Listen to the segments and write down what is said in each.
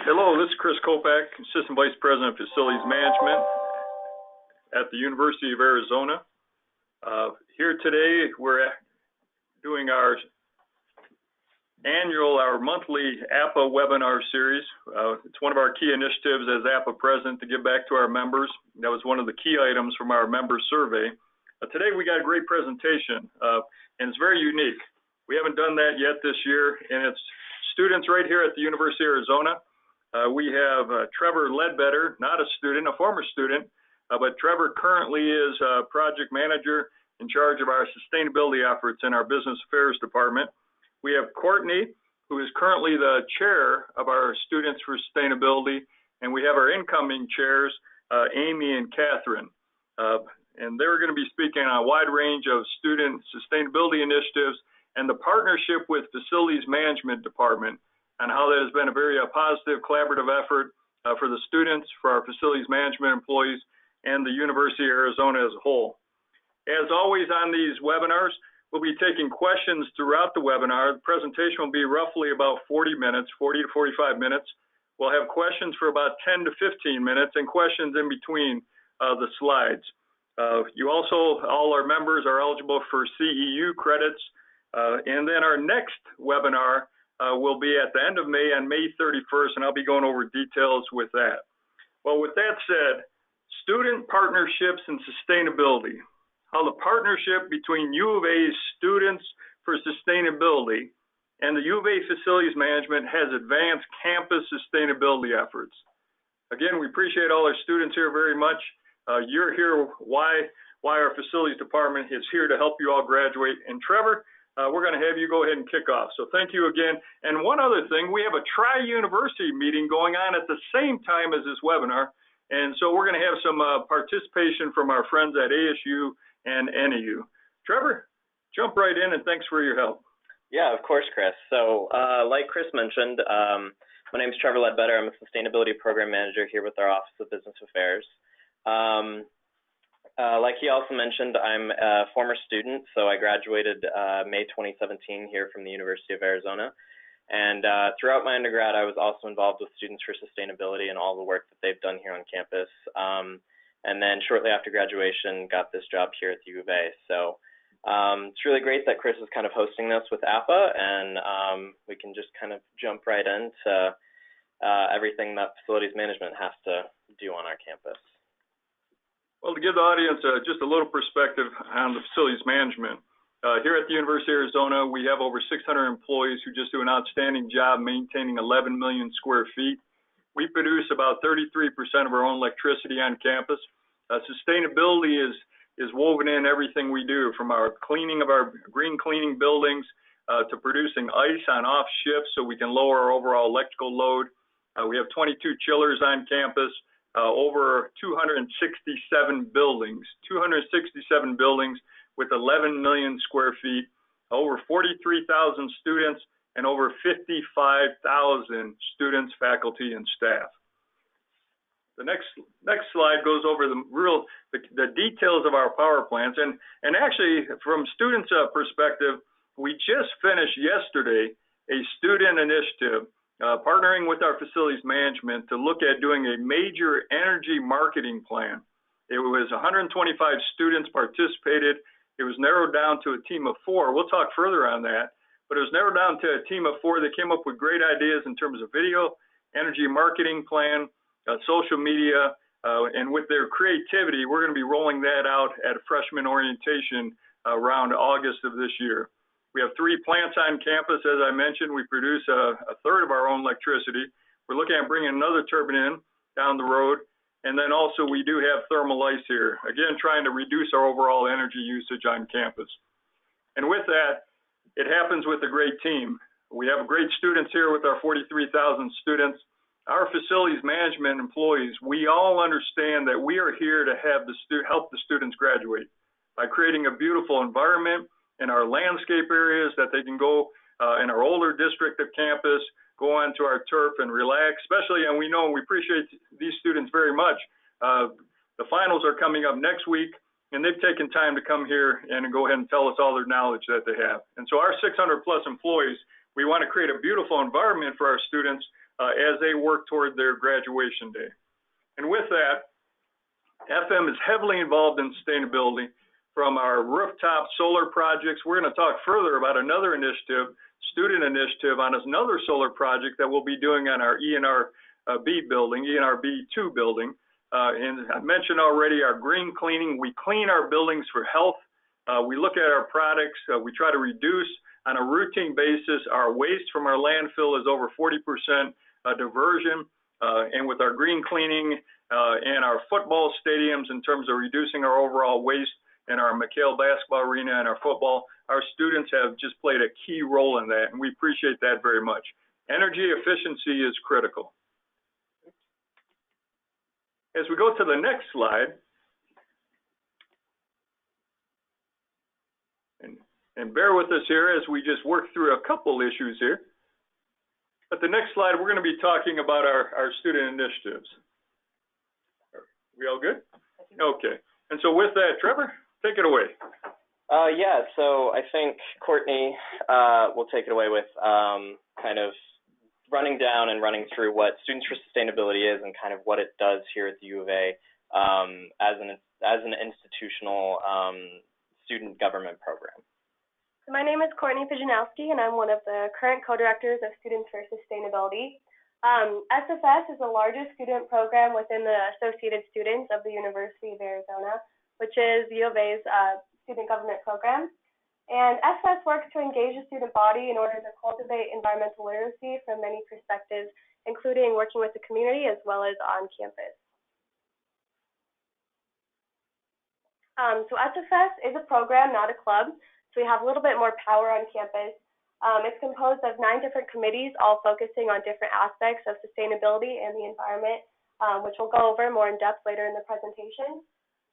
Hello, this is Chris Kopak, Assistant Vice President of Facilities Management at the University of Arizona. Here today, we're doing our monthly APA webinar series. It's one of our key initiatives as APA President to give back to our members. That was one of the key items from our member survey. Today, we got a great presentation, and it's very unique. We haven't done that yet this year, and it's students right here at the University of Arizona. We have Trevor Ledbetter, not a student, a former student, but Trevor currently is project manager in charge of our sustainability efforts in our business affairs department. We have Courtney, who is currently the chair of our Students for Sustainability, and we have our incoming chairs, Amy and Catherine. And they're going to be speaking on a wide range of student sustainability initiatives and the partnership with Facilities Management Department, and how that has been a very positive collaborative effort for the students, for our facilities management employees, and the University of Arizona as a whole. As always on these webinars, we'll be taking questions throughout the webinar. The presentation will be roughly about 40 minutes, 40 to 45 minutes. We'll have questions for about 10 to 15 minutes and questions in between the slides. You also, all our members are eligible for CEU credits. And then our next webinar will be at the end of May, on May 31st, and I'll be going over details with that. Well, with that said, student partnerships and sustainability, how the partnership between U of A's Students for Sustainability and the U of A Facilities Management has advanced campus sustainability efforts. Again, we appreciate all our students here very much. You're here why our facilities department is here to help you all graduate. And Trevor, we're going to have you go ahead and kick off. So thank you again. And one other thing, we have a tri-university meeting going on at the same time as this webinar. And so we're going to have some participation from our friends at ASU and NAU. Trevor, jump right in, and thanks for your help. Yeah, of course, Chris. So like Chris mentioned, my name is Trevor Ledbetter. I'm a Sustainability Program Manager here with our Office of Business Affairs. Like he also mentioned, I'm a former student, so I graduated May 2017 here from the University of Arizona. And throughout my undergrad, I was also involved with Students for Sustainability and all the work that they've done here on campus. And then shortly after graduation, got this job here at the U of A. So it's really great that Chris is kind of hosting this with APA, and we can just kind of jump right into everything that facilities management has to do on our campus. Well, to give the audience just a little perspective on the facilities management, here at the University of Arizona, we have over 600 employees who just do an outstanding job maintaining 11 million square feet. We produce about 33% of our own electricity on campus. Sustainability is woven in everything we do, from our cleaning of our green cleaning buildings to producing ice on off shifts so we can lower our overall electrical load. We have 22 chillers on campus. Over 267 buildings with 11 million square feet, over 43,000 students, and over 55,000 students, faculty, and staff. The next slide goes over the details of our power plants, and actually, from students' perspective, we just finished yesterday a student initiative partnering with our facilities management to look at doing a major energy marketing plan. It was 125 students participated. It was narrowed down to a team of 4. We'll talk further on that, but it was narrowed down to a team of 4 that came up with great ideas in terms of video, energy marketing plan, social media, and with their creativity, we're going to be rolling that out at a freshman orientation around August of this year. We have 3 plants on campus. As I mentioned, we produce a third of our own electricity. We're looking at bringing another turbine in down the road. And then also we do have thermal ice here, again, trying to reduce our overall energy usage on campus. And with that, it happens with a great team. We have great students here with our 43,000 students. Our facilities management employees, we all understand that we are here to have help the students graduate by creating a beautiful environment in our landscape areas that they can go in our older district of campus, go onto our turf and relax, especially, and we know we appreciate these students very much. The finals are coming up next week, and they've taken time to come here and go ahead and tell us all their knowledge that they have. And so our 600 plus employees, we want to create a beautiful environment for our students as they work toward their graduation day. And with that, FM is heavily involved in sustainability, from our rooftop solar projects. We're going to talk further about another initiative, student initiative, on another solar project that we'll be doing on our ENRB building, ENRB2 building. And I mentioned already our green cleaning. We clean our buildings for health. We look at our products. We try to reduce on a routine basis. Our waste from our landfill is over 40% diversion. And with our green cleaning and our football stadiums in terms of reducing our overall waste, and our McHale basketball arena and our football, our students have just played a key role in that, and we appreciate that very much. Energy efficiency is critical. As we go to the next slide, and bear with us here as we just work through a couple issues here. At the next slide, we're going to be talking about our student initiatives. Are we all good? Okay. And so with that, Trevor, take it away. Yeah, so I think Courtney will take it away with kind of running down and running through what Students for Sustainability is and kind of what it does here at the U of A as an institutional student government program. My name is Courtney Pijanowski, and I'm one of the current co-directors of Students for Sustainability. SFS is the largest student program within the Associated Students of the University of Arizona, which is the U of A's student government program. And SFS works to engage the student body in order to cultivate environmental literacy from many perspectives, including working with the community as well as on campus. So SFS is a program, not a club, so we have a little bit more power on campus. It's composed of 9 different committees, all focusing on different aspects of sustainability and the environment, which we'll go over more in depth later in the presentation.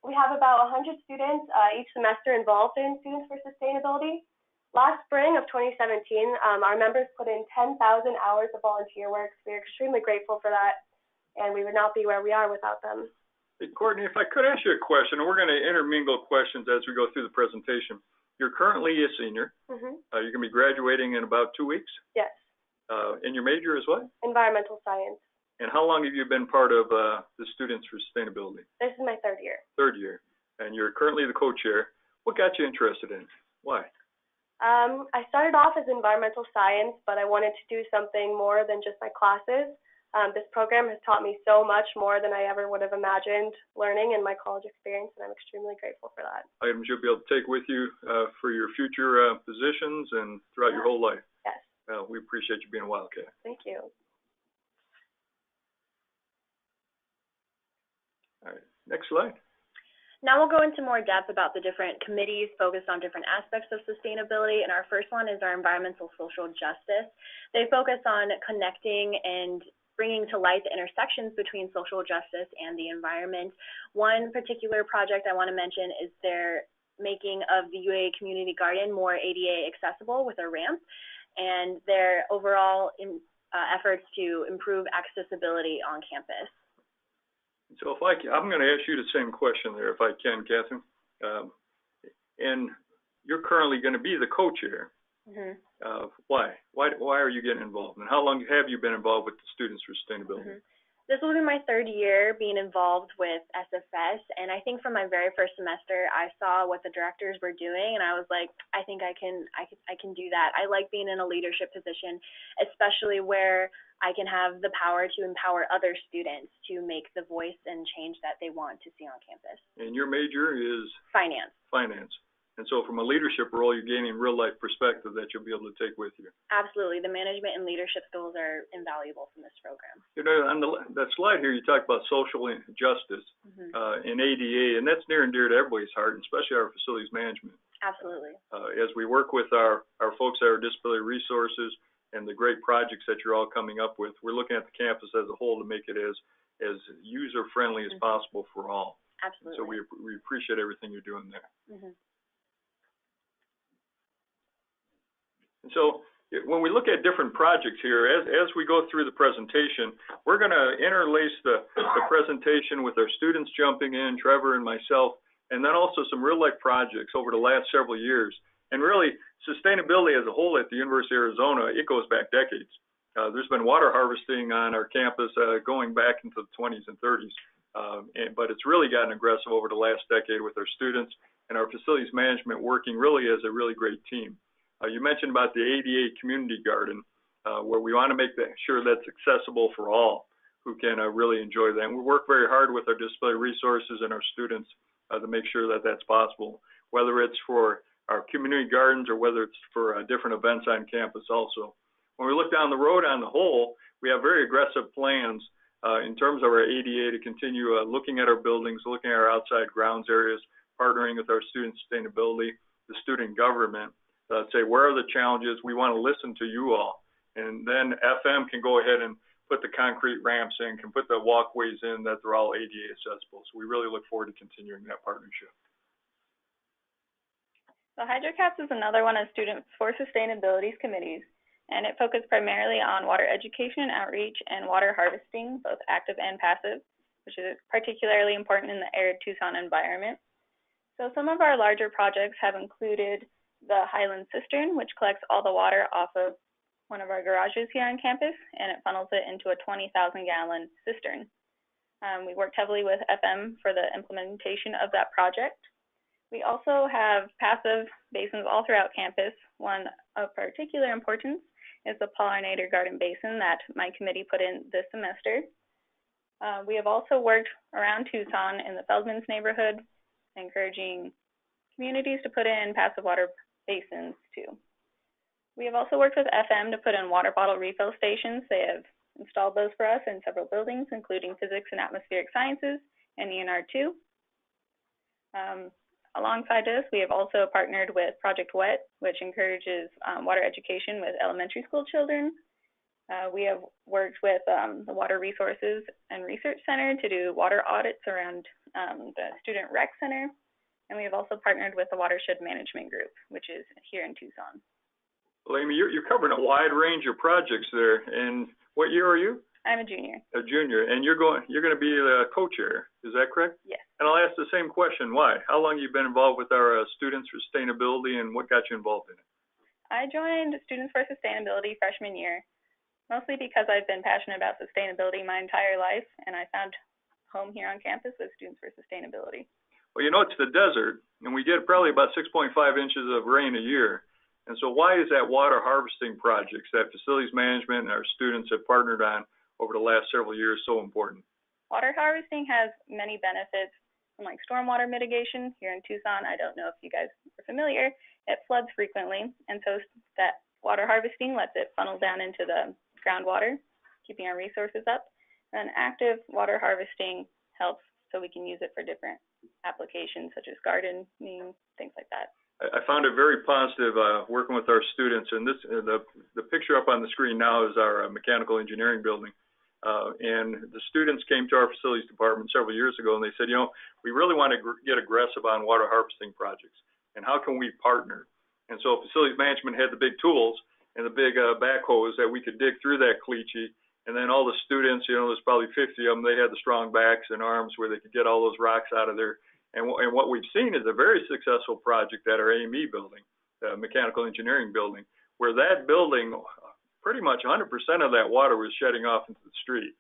We have about 100 students each semester involved in Students for Sustainability. Last spring of 2017, our members put in 10,000 hours of volunteer work. So we're extremely grateful for that, and we would not be where we are without them. Hey, Courtney, if I could ask you a question, and we're going to intermingle questions as we go through the presentation. You're currently a senior. Mm-hmm. You're going to be graduating in about 2 weeks? Yes. And your major is what? Environmental science. And how long have you been part of the Students for Sustainability? This is my 3rd year. 3rd year. And you're currently the co-chair. What got you interested in it? Why? I started off as environmental science, but I wanted to do something more than just my classes. This program has taught me so much more than I ever would have imagined learning in my college experience, and I'm extremely grateful for that. Items you'll be able to take with you for your future positions and throughout your whole life. Yes. We appreciate you being a Wildcat. Thank you. All right, next slide. Now we'll go into more depth about the different committees focused on different aspects of sustainability, and our first one is our environmental social justice. They focus on connecting and bringing to light the intersections between social justice and the environment. One particular project I want to mention is their making of the UA Community Garden more ADA accessible with a ramp, and their overall efforts to improve accessibility on campus. So if I'm going to ask you the same question there, if I can, Catherine. And you're currently going to be the co-chair. Mm-hmm. Why? Why are you getting involved? And how long have you been involved with the Students for Sustainability? Mm-hmm. This will be my 3rd year being involved with SFS, and I think from my very first semester, I saw what the directors were doing, and I was like, I think I can do that. I like being in a leadership position, especially where I can have the power to empower other students to make the voice and change that they want to see on campus. And your major is? Finance. Finance. And so from a leadership role, you're gaining real-life perspective that you'll be able to take with you. Absolutely. The management and leadership skills are invaluable from this program. You know, on that slide here, you talk about social justice and ADA, and that's near and dear to everybody's heart, especially our facilities management. Absolutely. As we work with our folks at our disability resources and the great projects that you're all coming up with, we're looking at the campus as a whole to make it as user-friendly as possible for all. Absolutely. So we appreciate everything you're doing there. And so when we look at different projects here, as we go through the presentation, we're going to interlace the presentation with our students jumping in, Trevor and myself, and then also some real-life projects over the last several years. And really, sustainability as a whole at the University of Arizona, it goes back decades. There's been water harvesting on our campus going back into the 20s and 30s, but it's really gotten aggressive over the last decade with our students and our facilities management working really as a really great team. You mentioned about the ADA community garden, where we want to make sure that's accessible for all who can really enjoy that. And we work very hard with our disability resources and our students to make sure that that's possible, whether it's for our community gardens or whether it's for different events on campus also. When we look down the road on the whole, we have very aggressive plans in terms of our ADA to continue looking at our buildings, looking at our outside grounds areas, partnering with our student sustainability, the student government, say where are the challenges, we want to listen to you all. And then FM can go ahead and put the concrete ramps in, can put the walkways in, that they're all ADA accessible. So we really look forward to continuing that partnership. So Hydrotest is another one of Students for Sustainability's committees, and it focused primarily on water education and outreach and water harvesting, both active and passive, which is particularly important in the arid Tucson environment. So some of our larger projects have included the Highland Cistern, which collects all the water off of one of our garages here on campus, and it funnels it into a 20,000-gallon cistern. We worked heavily with FM for the implementation of that project. We also have passive basins all throughout campus. One of particular importance is the pollinator garden basin that my committee put in this semester. We have also worked around Tucson in the Feldman's neighborhood, encouraging communities to put in passive water basins too. We have also worked with FM to put in water bottle refill stations. They have installed those for us in several buildings, including Physics and Atmospheric Sciences and ENR2. Alongside this, we have also partnered with Project WET, which encourages water education with elementary school children. We have worked with the Water Resources and Research Center to do water audits around the Student Rec Center. And we have also partnered with the Watershed Management Group, which is here in Tucson. Well, Amy, you're covering a wide range of projects there. And what year are you? I'm a junior. A junior, and you're going to be the co-chair. Is that correct? Yes. And I'll ask the same question. Why? How long have you been involved with our Students for Sustainability, and what got you involved in it? I joined Students for Sustainability freshman year, mostly because I've been passionate about sustainability my entire life, and I found home here on campus with Students for Sustainability. Well, you know, it's the desert, and we get probably about 6.5 inches of rain a year. And so why is that water harvesting projects that facilities management and our students have partnered on over the last several years so important? Water harvesting has many benefits, from like stormwater mitigation. Here in Tucson, I don't know if you guys are familiar, it floods frequently, and so that water harvesting lets it funnel down into the groundwater, keeping our resources up. And active water harvesting helps so we can use it for different applications such as gardening, things like that. I found it very positive working with our students, and this the picture up on the screen now is our mechanical engineering building. And the students came to our facilities department several years ago, and they said, you know, we really want to get aggressive on water harvesting projects, and how can we partner? And so facilities management had the big tools and the big backhoes that we could dig through that caliche, and then all the students, you know, there's probably 50 of them, they had the strong backs and arms where they could get all those rocks out of there. And what we've seen is a very successful project at our AME building, the mechanical engineering building, where that building, pretty much 100% of that water was shedding off into the street.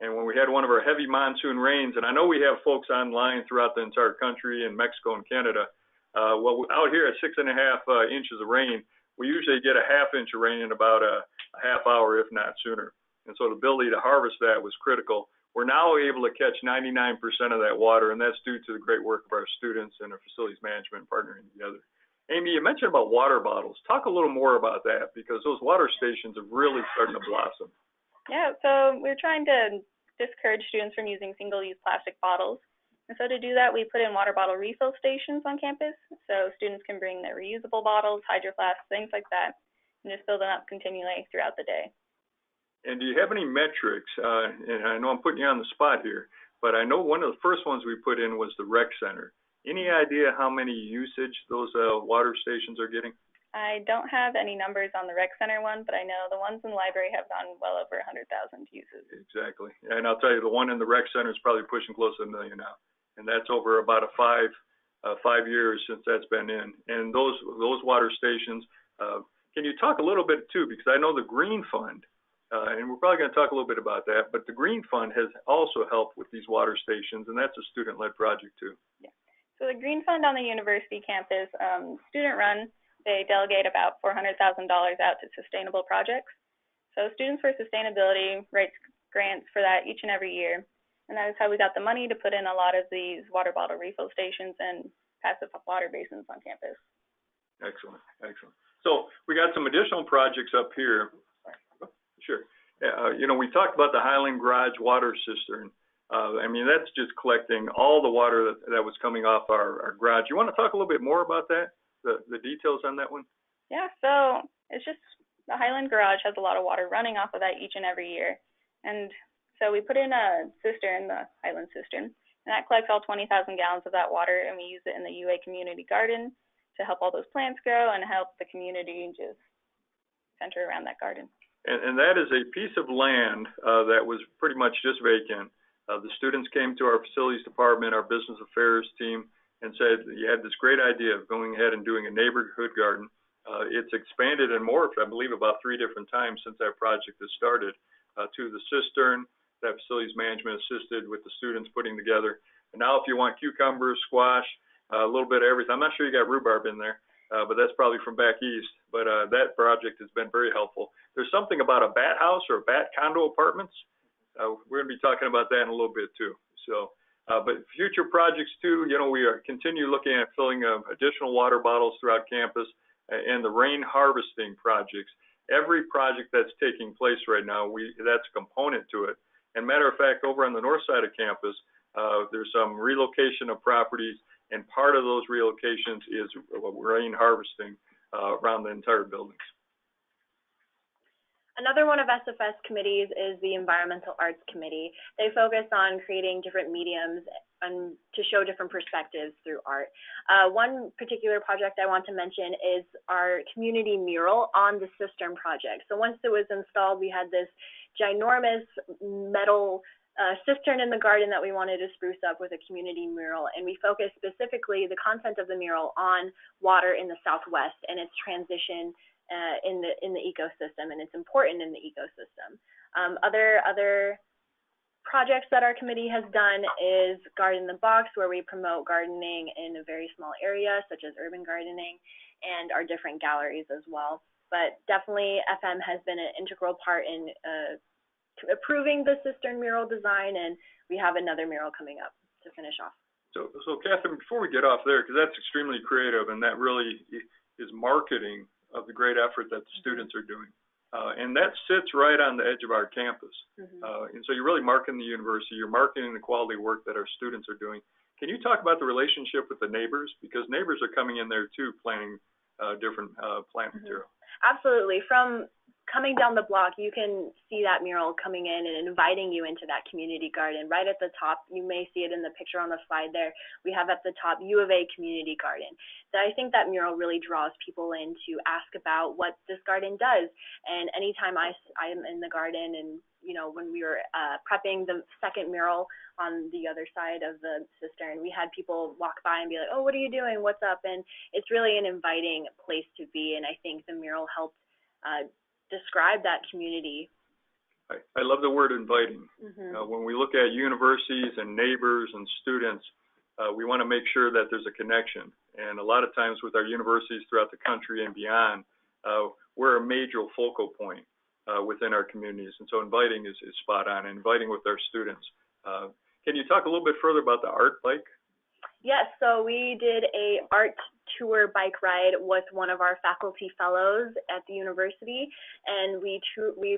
And when we had one of our heavy monsoon rains, and I know we have folks online throughout the entire country in Mexico and Canada, well, out here at 6.5 inches of rain, we usually get a half inch of rain in about a half hour, if not sooner. And so the ability to harvest that was critical. We're now able to catch 99% of that water, and that's due to the great work of our students and our facilities management partnering together. Amy, you mentioned about water bottles. Talk a little more about that, because those water stations are really starting to blossom. Yeah, so we're trying to discourage students from using single-use plastic bottles. And so to do that, we put in water bottle refill stations on campus, so students can bring their reusable bottles, hydro flasks, things like that, and just fill them up continually throughout the day. And do you have any metrics? And I know I'm putting you on the spot here, but I know one of the first ones we put in was the rec center. Any idea how many usage those water stations are getting? I don't have any numbers on the rec center one, but I know the ones in the library have gone well over 100,000 uses. Exactly. And I'll tell you, the one in the rec center is probably pushing close to 1 million now. And that's over about 5 years since that's been in. And those water stations, can you talk a little bit too, because I know the Green Fund and we're probably going to talk a little bit about that, but the Green Fund has also helped with these water stations, and that's a student-led project too. Yeah. So the Green Fund on the university campus, student-run, they delegate about $400,000 out to sustainable projects. So Students for Sustainability writes grants for that each and every year, and that is how we got the money to put in a lot of these water bottle refill stations and passive water basins on campus. Excellent, excellent. So we got some additional projects up here. Sure. We talked about the Highland Garage water cistern. I mean, that's just collecting all the water that was coming off our garage. You want to talk a little bit more about that, the details on that one? Yeah, so it's just the Highland Garage has a lot of water running off of that each and every year. And so we put in a cistern, the Highland cistern, and that collects all 20,000 gallons of that water, and we use it in the UA community garden to help all those plants grow and help the community just center around that garden. And that is a piece of land that was pretty much just vacant. The students came to our facilities department, our business affairs team, and said, you had this great idea of going ahead and doing a neighborhood garden. It's expanded and morphed, I believe, about 3 different times since that project has started, to the cistern that facilities management assisted with the students putting together. And now if you want cucumbers, squash, a little bit of everything. I'm not sure you got rhubarb in there, but that's probably from back east. But that project has been very helpful. There's something about a bat house or bat condo apartments. We're going to be talking about that in a little bit too. So, but future projects too, we are continue looking at filling additional water bottles throughout campus and the rain harvesting projects. Every project that's taking place right now, that's a component to it. And matter of fact, over on the north side of campus, there's some relocation of properties, and part of those relocations is rain harvesting around the entire buildings. Another one of SFS committees is the Environmental Arts Committee. They focus on creating different mediums and to show different perspectives through art. One particular project I want to mention is our community mural on the cistern project. So once it was installed, we had this ginormous metal cistern in the garden that we wanted to spruce up with a community mural, and we focused specifically the content of the mural on water in the Southwest and its transition in the ecosystem and its importance in the ecosystem. Other projects that our committee has done is Garden in the Box, where we promote gardening in a very small area, such as urban gardening, and our different galleries as well. But definitely FM has been an integral part in approving the cistern mural design, and we have another mural coming up to finish off. So Catherine, before we get off there, because that's extremely creative, and that really is marketing of the great effort that the students are doing. And that sits right on the edge of our campus. And so you're really marketing the university, you're marketing the quality work that our students are doing. Can you talk about the relationship with the neighbors? Because neighbors are coming in there too, planting different plant material. Absolutely. From coming down the block, you can see that mural coming in and inviting you into that community garden. Right at the top, you may see it in the picture on the slide there, we have at the top U of A Community Garden. So I think that mural really draws people in to ask about what this garden does. And anytime I'm in the garden, and when we were prepping the second mural on the other side of the cistern, we had people walk by and be like, oh, what are you doing? What's up? And it's really an inviting place to be. And I think the mural helped describe that community. I love the word inviting. When we look at universities and neighbors and students, we want to make sure that there's a connection. And a lot of times with our universities throughout the country and beyond, we're a major focal point within our communities. And so inviting is spot on, inviting with our students. Can you talk a little bit further about the art bike? Yes, so we did a art tour bike ride with one of our faculty fellows at the university, and we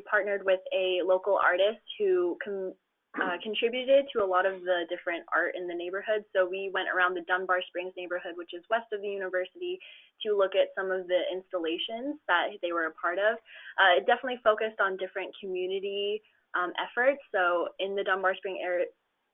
partnered with a local artist who contributed to a lot of the different art in the neighborhood. So we went around the Dunbar Springs neighborhood, which is west of the university, to look at some of the installations that they were a part of. It definitely focused on different community efforts. So in the Dunbar Spring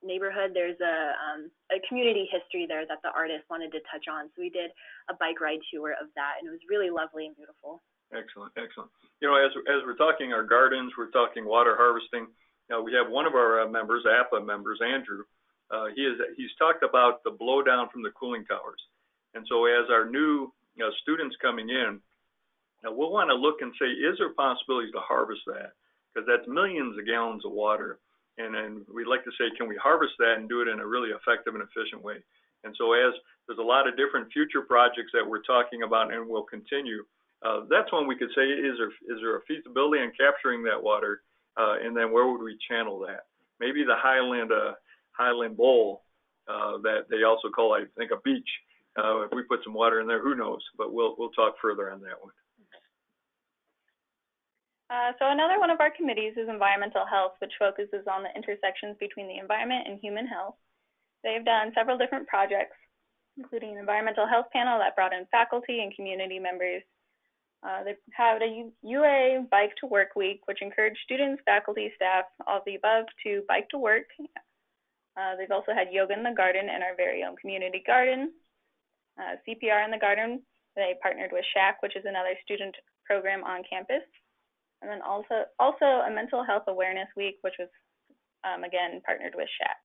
neighborhood, there's a community history there that the artist wanted to touch on. So we did a bike ride tour of that, and it was really lovely and beautiful. Excellent, excellent. As we're talking our gardens, we're talking water harvesting. We have one of our members, APA members, Andrew. He's talked about the blowdown from the cooling towers. And so as our new students coming in, we'll want to look and say, is there possibilities to harvest that? because that's millions of gallons of water. And we'd like to say, can we harvest that and do it in a really effective and efficient way? And so as there's a lot of different future projects that we're talking about and will continue, that's when we could say, is there a feasibility in capturing that water? And then where would we channel that? Maybe the Highland Bowl that they also call, I think, a beach. If we put some water in there, who knows? But we'll talk further on that one. So another one of our committees is environmental health, which focuses on the intersections between the environment and human health. They've done several different projects, including an environmental health panel that brought in faculty and community members. They've had a UA Bike to Work Week, which encouraged students, faculty, staff, all of the above to bike to work. They've also had yoga in the garden in our very own community garden. CPR in the garden, they partnered with SHAC, which is another student program on campus. And then also a mental health awareness week, which was, again, partnered with SHAC.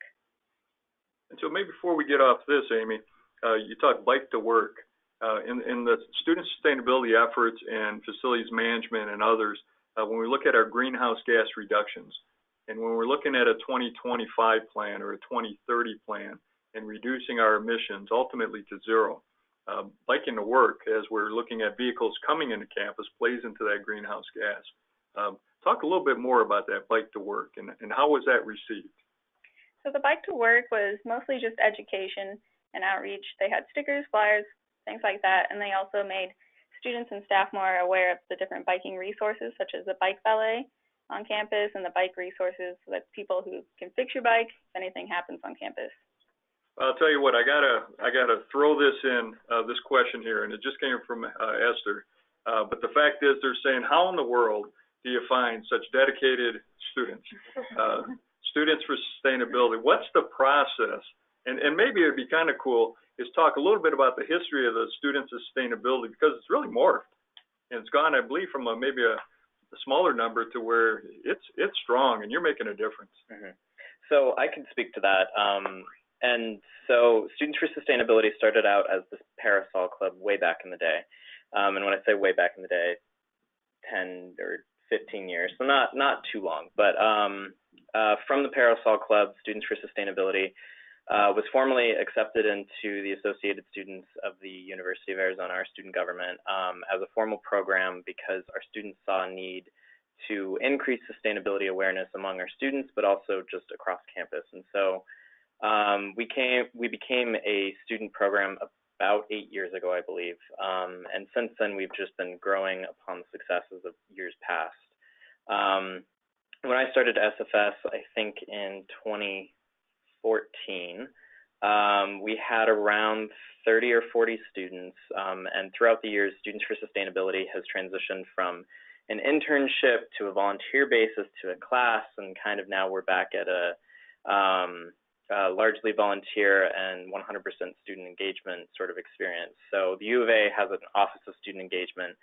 And so maybe before we get off this, Amy, you talked bike to work. In the student sustainability efforts and facilities management and others, when we look at our greenhouse gas reductions, and when we're looking at a 2025 plan or a 2030 plan and reducing our emissions ultimately to zero, biking to work, as we're looking at vehicles coming into campus, plays into that greenhouse gas. Talk a little bit more about that bike to work and how was that received? So the bike to work was mostly just education and outreach. They had stickers, flyers, things like that, and they also made students and staff more aware of the different biking resources, such as the bike valet on campus and the bike resources, so that people who can fix your bike if anything happens on campus. I'll tell you what, I gotta throw this in, this question here, and it just came from Esther. But the fact is, they're saying, how in the world do you find such dedicated students? Students for sustainability. What's the process? And maybe it'd be kind of cool is talk a little bit about the history of the student sustainability, because it's really morphed. And it's gone, I believe, from maybe a smaller number to where it's strong, and you're making a difference. Mm-hmm. So I can speak to that. And so Students for Sustainability started out as this Parasol Club way back in the day. And when I say way back in the day, 10 or 15 years, so not too long. But from the Parasol Club, Students for Sustainability was formally accepted into the Associated Students of the University of Arizona, our student government, as a formal program because our students saw a need to increase sustainability awareness among our students, but also just across campus. And so we became a student program about 8 years ago, I believe. And since then, we've just been growing upon the successes of years past. When I started SFS, I think in 2014, we had around 30 or 40 students. And throughout the years, Students for Sustainability has transitioned from an internship to a volunteer basis to a class, and kind of now we're back at a largely volunteer and 100% student engagement sort of experience. So the U of A has an Office of Student Engagement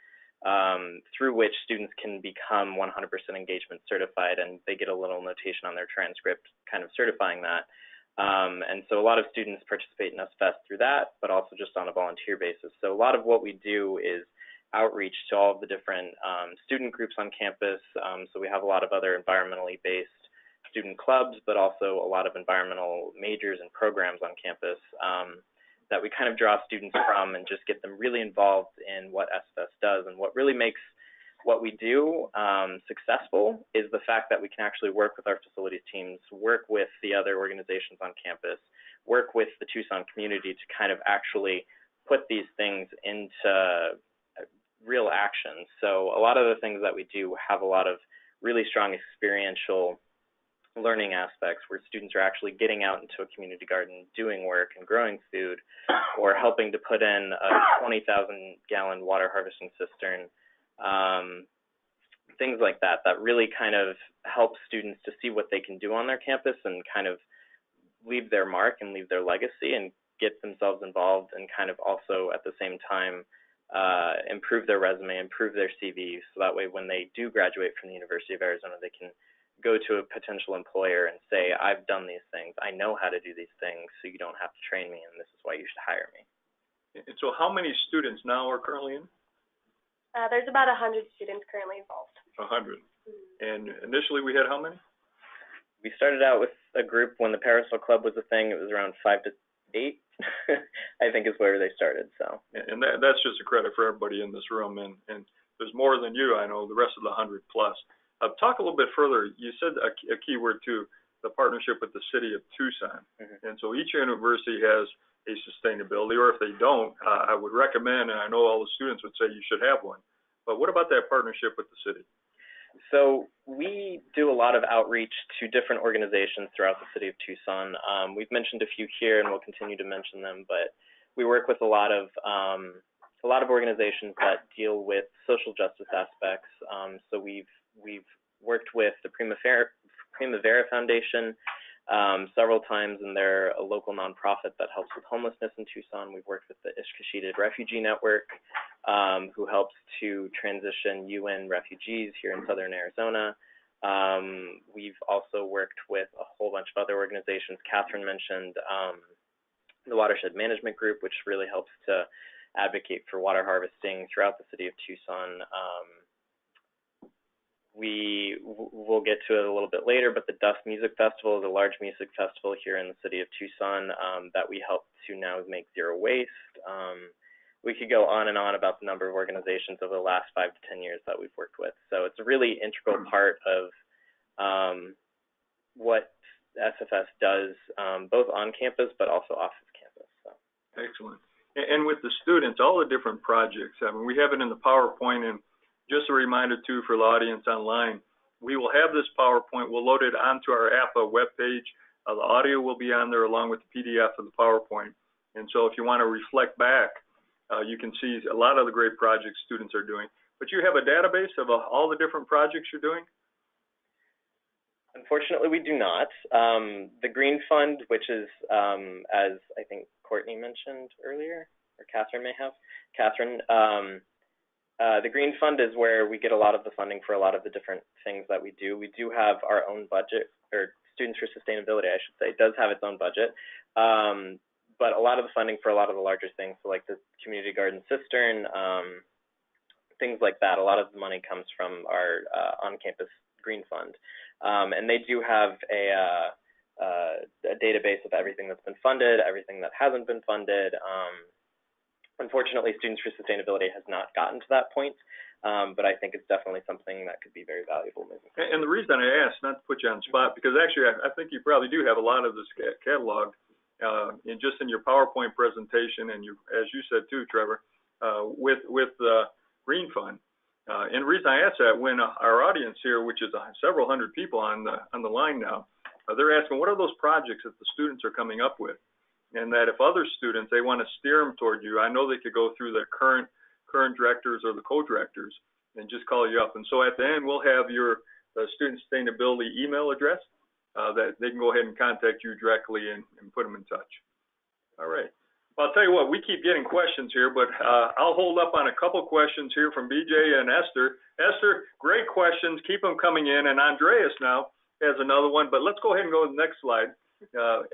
through which students can become 100% engagement certified, and they get a little notation on their transcript kind of certifying that. And so a lot of students participate in SFS through that, but also just on a volunteer basis. So a lot of what we do is outreach to all of the different student groups on campus. So we have a lot of other environmentally based student clubs, but also a lot of environmental majors and programs on campus that we kind of draw students from and just get them really involved in what SFS does. And what really makes what we do successful is the fact that we can actually work with our facilities teams, work with the other organizations on campus, work with the Tucson community to kind of actually put these things into real action. So a lot of the things that we do have a lot of really strong experiential learning aspects where students are actually getting out into a community garden, doing work and growing food, or helping to put in a 20,000-gallon water harvesting cistern, things like that, that really kind of help students to see what they can do on their campus and kind of leave their mark and leave their legacy and get themselves involved, and kind of also at the same time improve their resume, improve their CV, so that way when they do graduate from the University of Arizona, they can go to a potential employer and say, I've done these things, I know how to do these things, so you don't have to train me, and this is why you should hire me. And so how many students now are currently in? There's about 100 students currently involved. 100. And initially we had how many? We started out with a group when the Parasol Club was a thing. It was around 5 to 8, I think is where they started. So. And that's just a credit for everybody in this room. And there's more than you, I know, the rest of the 100 plus. Talk a little bit further. You said a key word too, the partnership with the city of Tucson. And so each university has a sustainability, or if they don't, I would recommend, and I know all the students would say you should have one. But what about that partnership with the city? So we do a lot of outreach to different organizations throughout the city of Tucson. We've mentioned a few here, and we'll continue to mention them. But we work with a lot of organizations that deal with social justice aspects. So we've worked with the Primavera Foundation several times, and they're a local nonprofit that helps with homelessness in Tucson. We've worked with the Ishkasheeted Refugee Network, who helps to transition UN refugees here in southern Arizona. We've also worked with a whole bunch of other organizations. Catherine mentioned the Watershed Management Group, which really helps to advocate for water harvesting throughout the city of Tucson. We'll get to it a little bit later, but the Dust Music Festival is a large music festival here in the city of Tucson that we help to now make zero waste. We could go on and on about the number of organizations over the last 5 to 10 years that we've worked with. So it's a really integral part of what SFS does, both on campus but also off of campus. So. Excellent. And with the students, all the different projects, I mean, we have it in the PowerPoint, and just a reminder too for the audience online, we will have this PowerPoint, we'll load it onto our APA webpage. The audio will be on there along with the PDF of the PowerPoint. And so if you want to reflect back, you can see a lot of the great projects students are doing. But you have a database of all the different projects you're doing? Unfortunately, we do not. The Green Fund, which is, as I think Courtney mentioned earlier, or Catherine may have, the Green Fund is where we get a lot of the funding for a lot of the different things that we do. We do have our own budget, or Students for Sustainability, I should say, does have its own budget. But a lot of the funding for a lot of the larger things, so like the community garden cistern, things like that, a lot of the money comes from our on-campus Green Fund. And they do have a database of everything that's been funded, everything that hasn't been funded. Unfortunately, Students for Sustainability has not gotten to that point, but I think it's definitely something that could be very valuable moving forward. And the reason I asked, not to put you on the spot, because actually I think you probably do have a lot of this catalog just in your PowerPoint presentation, and as you said too, Trevor, with the Green Fund. And the reason I asked that, when our audience here, which is several hundred people on the line now, they're asking what are those projects that the students are coming up with, and that if other students, they want to steer them toward you, I know they could go through the current directors or the co-directors and just call you up. And so at the end, we'll have your student sustainability email address that they can go ahead and contact you directly and put them in touch. All right. Well, I'll tell you what, we keep getting questions here, but I'll hold up on a couple questions here from BJ and Esther. Esther, great questions. Keep them coming in. And Andreas now has another one, but let's go ahead and go to the next slide.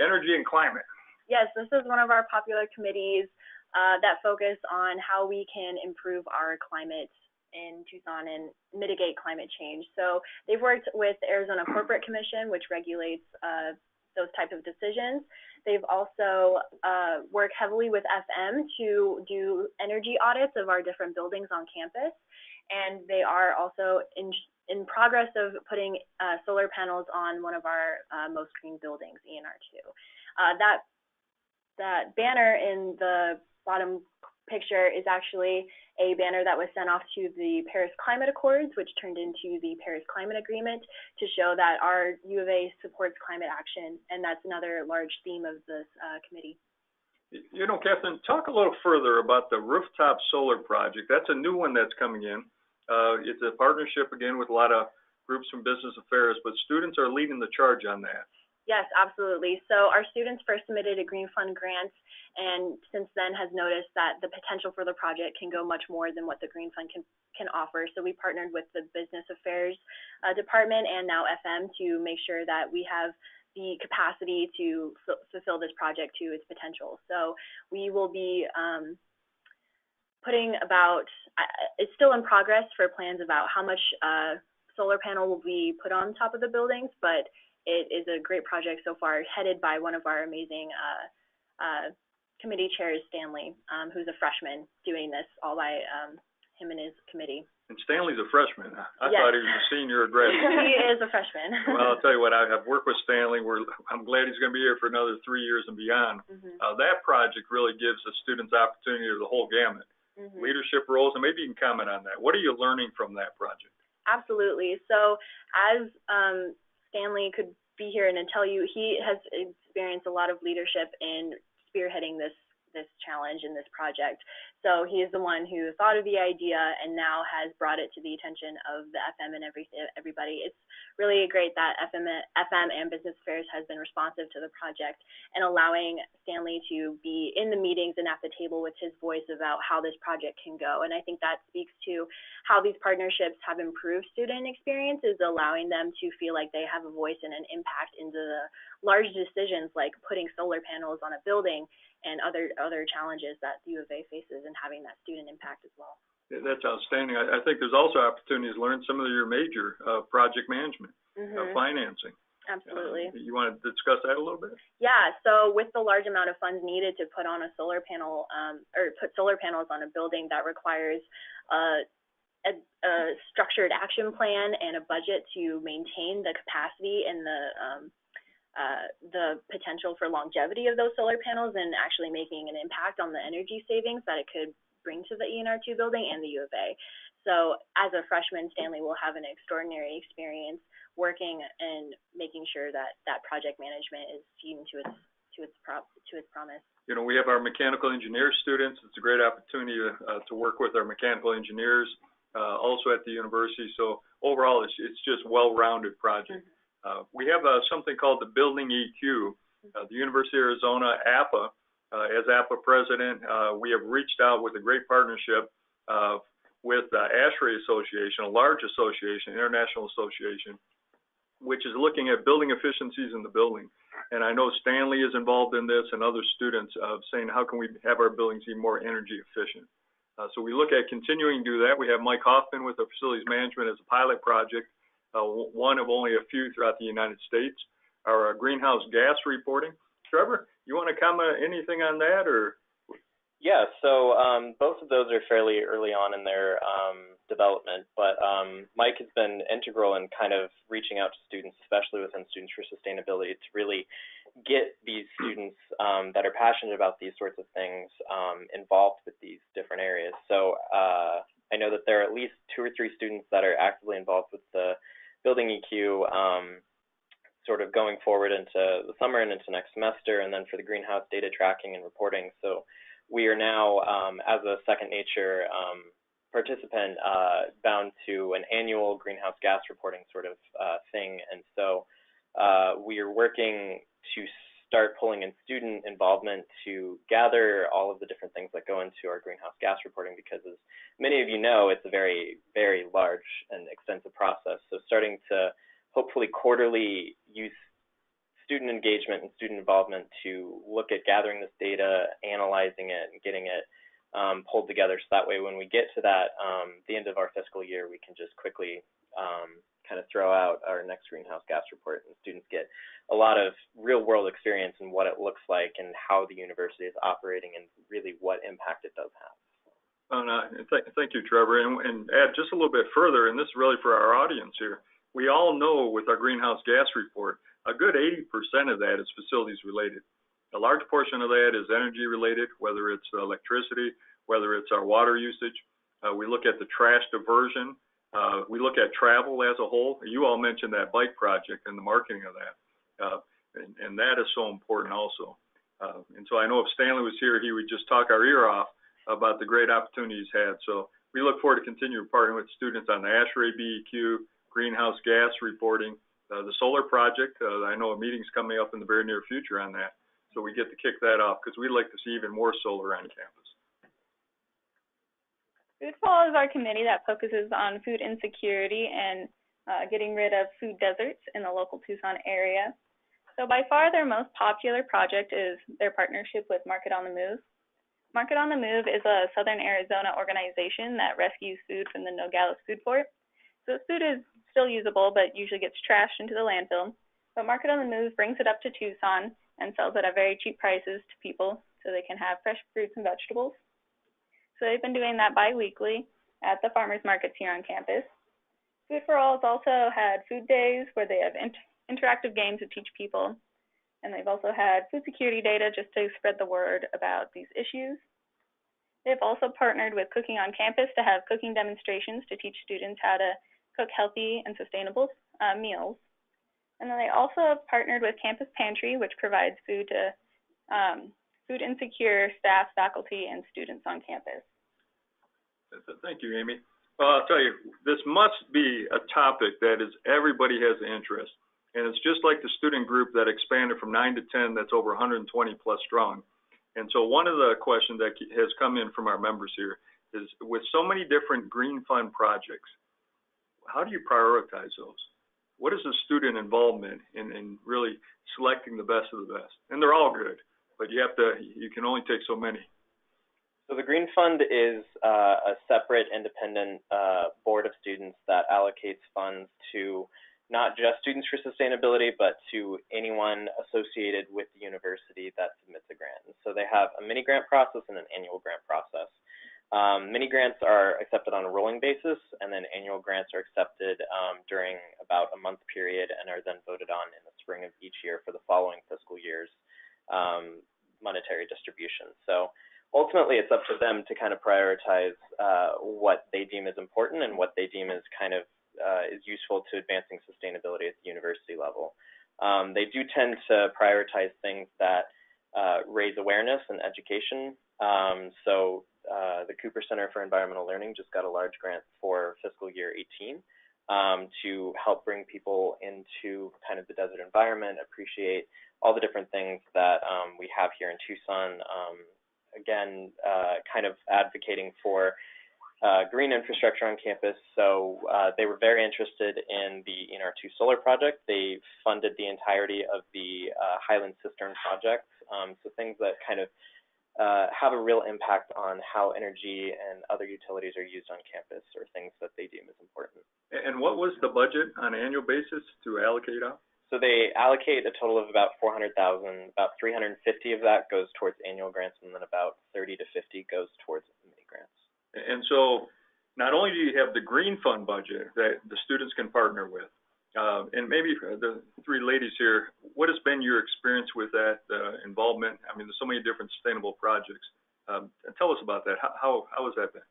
Energy and climate. Yes, this is one of our popular committees that focus on how we can improve our climate in Tucson and mitigate climate change. So they've worked with the Arizona Corporate Commission, which regulates those types of decisions. They've also worked heavily with FM to do energy audits of our different buildings on campus. And they are also in progress of putting solar panels on one of our most green buildings, ENR2. That banner in the bottom picture is actually a banner that was sent off to the Paris Climate Accords, which turned into the Paris Climate Agreement, to show that our U of A supports climate action, and that's another large theme of this committee. You know, Catherine, talk a little further about the rooftop solar project. That's a new one that's coming in. It's a partnership, again, with a lot of groups from business affairs, but students are leading the charge on that. Yes, absolutely. So our students first submitted a Green Fund grant, and since then has noticed that the potential for the project can go much more than what the Green Fund can offer. So we partnered with the Business Affairs Department and now FM to make sure that we have the capacity to fulfill this project to its potential. So we will be putting about, it's still in progress for plans about how much solar panel will be put on top of the buildings, but it is a great project so far, headed by one of our amazing committee chairs, Stanley, who's a freshman, doing this all by him and his committee. And Stanley's a freshman. I Yes. thought he was a senior or graduate. He is a freshman. Well, I'll tell you what, I've worked with Stanley. I'm glad he's going to be here for another 3 years and beyond. That project really gives the students opportunity of the whole gamut, leadership roles, and maybe you can comment on that. What are you learning from that project? Absolutely. So as Stanley could be here and tell you, he has experienced a lot of leadership in spearheading this challenge and this project. So he is the one who thought of the idea and now has brought it to the attention of the FM and everybody. It's really great that FM and Business Affairs has been responsive to the project and allowing Stanley to be in the meetings and at the table with his voice about how this project can go. And I think that speaks to how these partnerships have improved student experiences, allowing them to feel like they have a voice and an impact into the large decisions like putting solar panels on a building and other challenges that the U of A faces, and having that student impact as well. That's outstanding. I think there's also opportunities to learn some of your major project management, financing. Absolutely. You want to discuss that a little bit? Yeah. So with the large amount of funds needed to put on a solar panel or put solar panels on a building, that requires a structured action plan and a budget to maintain the capacity and the potential for longevity of those solar panels and actually making an impact on the energy savings that it could bring to the ENR2 building and the U of A. So as a freshman, Stanley will have an extraordinary experience working and making sure that that project management is seen to its promise. You know, we have our mechanical engineer students. It's a great opportunity to work with our mechanical engineers also at the university. So overall, it's just well-rounded project. We have something called the Building EQ. The University of Arizona, APA, as APA president, we have reached out with a great partnership with the ASHRAE Association, a large association, international association, which is looking at building efficiencies in the building. And I know Stanley is involved in this and other students saying, how can we have our buildings be more energy efficient? So we look at continuing to do that. We have Mike Hoffman with our facilities management as a pilot project. One of only a few throughout the United States. Our greenhouse gas reporting. Trevor, you want to comment anything on that, or? Yeah, so both of those are fairly early on in their development, but Mike has been integral in kind of reaching out to students, especially within Students for Sustainability, to really get these students that are passionate about these sorts of things involved with these different areas. So I know that there are at least 2 or 3 students that are actively involved with the Building EQ sort of going forward into the summer and into next semester, and then for the greenhouse data tracking and reporting. So we are now, as a Second Nature participant, bound to an annual greenhouse gas reporting sort of thing. And so we are working to start pulling in student involvement to gather all of the different things that go into our greenhouse gas reporting, because as many of you know, it's a very, very large and extensive process. So starting to hopefully quarterly use student engagement and student involvement to look at gathering this data, analyzing it, and getting it pulled together. So that way when we get to that, the end of our fiscal year, we can just quickly kind of throw out our next greenhouse gas report, and students get a lot of real-world experience in what it looks like and how the university is operating and really what impact it does have. Thank you, Trevor. And add just a little bit further, and this is really for our audience here. We all know with our greenhouse gas report, a good 80% of that is facilities related. A large portion of that is energy related, whether it's electricity, whether it's our water usage. We look at the trash diversion. We look at travel as a whole. You all mentioned that bike project and the marketing of that. And that is so important also. And so I know if Stanley was here, he would just talk our ear off about the great opportunities he's had. So we look forward to continuing partnering with students on the ASHRAE BEQ, greenhouse gas reporting, the solar project. I know a meeting's coming up in the very near future on that. So we get to kick that off because we'd like to see even more solar on campus. Foodfall is our committee that focuses on food insecurity and getting rid of food deserts in the local Tucson area. So by far their most popular project is their partnership with Market on the Move. Market on the Move is a Southern Arizona organization that rescues food from the Nogales food fort. So food is still usable, but usually gets trashed into the landfill. But Market on the Move brings it up to Tucson and sells it at very cheap prices to people so they can have fresh fruits and vegetables. So they've been doing that bi-weekly at the farmers markets here on campus. Food for All has also had food days where they have interactive games to teach people. And they've also had food security data just to spread the word about these issues. They've also partnered with Cooking on Campus to have cooking demonstrations to teach students how to cook healthy and sustainable meals. And then they also have partnered with Campus Pantry, which provides food to food insecure staff, faculty, and students on campus. Thank you, Amy. Well, I'll tell you, this must be a topic that is everybody has an interest. And it's just like the student group that expanded from 9 to 10, that's over 120 plus strong. And so one of the questions that has come in from our members here is, with so many different Green Fund projects, how do you prioritize those? What is the student involvement in really selecting the best of the best? And they're all good, but you can only take so many. So the Green Fund is a separate independent board of students that allocates funds to not just Students for Sustainability, but to anyone associated with the university that submits a grant. And so they have a mini grant process and an annual grant process. Mini grants are accepted on a rolling basis, and then annual grants are accepted during about a month period and are then voted on in the spring of each year for the following fiscal year's monetary distribution. So ultimately, it's up to them to kind of prioritize what they deem is important and what they deem is kind of is useful to advancing sustainability at the university level. They do tend to prioritize things that raise awareness and education. So the Cooper Center for Environmental Learning just got a large grant for fiscal year 18 to help bring people into kind of the desert environment, appreciate all the different things that we have here in Tucson. Again, kind of advocating for green infrastructure on campus. So they were very interested in the ENR2 solar project. They funded the entirety of the Highland Cistern project. So things that kind of have a real impact on how energy and other utilities are used on campus, or things that they deem as important. And what was the budget on an annual basis to allocate out? So they allocate a total of about $400,000. About $350 of that goes towards annual grants, and then about $30 to $50 goes towards mini grants. And so not only do you have the Green Fund budget that the students can partner with, and maybe the three ladies here, what has been your experience with that involvement? I mean, there's so many different sustainable projects. Tell us about that. How has that been?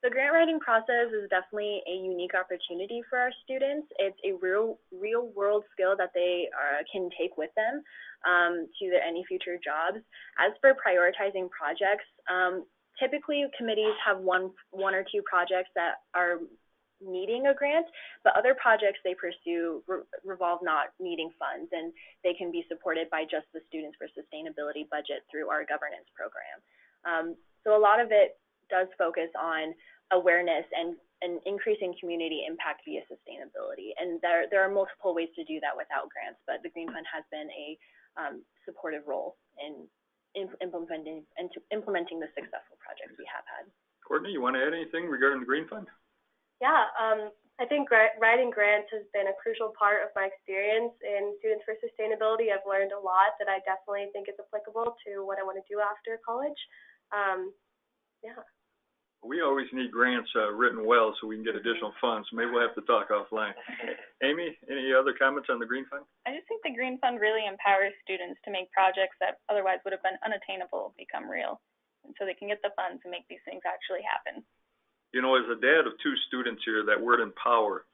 The grant writing process is definitely a unique opportunity for our students. It's a real world skill that they can take with them to any future jobs. As for prioritizing projects, typically committees have one or two projects that are needing a grant, but other projects they pursue revolve not needing funds, and they can be supported by just the Students for Sustainability budget through our governance program. So a lot of it does focus on awareness and increasing community impact via sustainability. And there are multiple ways to do that without grants, but the Green Fund has been a supportive role in implementing the successful projects we have had. Courtney, you want to add anything regarding the Green Fund? Yeah, I think writing grants has been a crucial part of my experience in Students for Sustainability. I've learned a lot that I definitely think is applicable to what I want to do after college. Yeah. We always need grants written well so we can get additional funds. So maybe we'll have to talk offline. Amy, any other comments on the Green Fund? I just think the Green Fund really empowers students to make projects that otherwise would have been unattainable become real. And so they can get the funds and make these things actually happen. You know, as a dad of two students here, that word empower,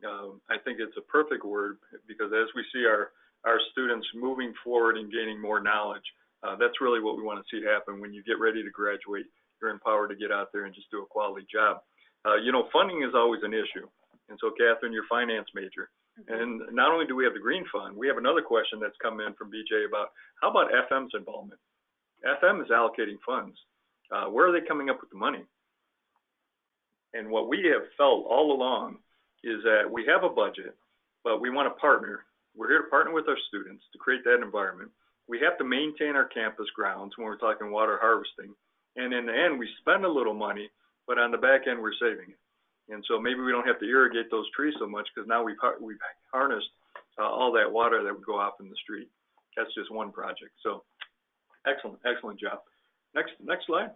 I think it's a perfect word, because as we see our students moving forward and gaining more knowledge, that's really what we want to see happen. When you get ready to graduate, you're empowered to get out there and just do a quality job. You know, funding is always an issue. And so, Catherine, you're a finance major. And not only do we have the Green Fund, we have another question that's come in from BJ about, how about FM's involvement? FM is allocating funds. Where are they coming up with the money? And what we have felt all along is that we have a budget, but we want to partner. We're here to partner with our students to create that environment. We have to maintain our campus grounds when we're talking water harvesting. And in the end, we spend a little money, but on the back end, we're saving it. And so maybe we don't have to irrigate those trees so much because now we've harnessed all that water that would go off in the street. That's just one project. So excellent job. Next slide.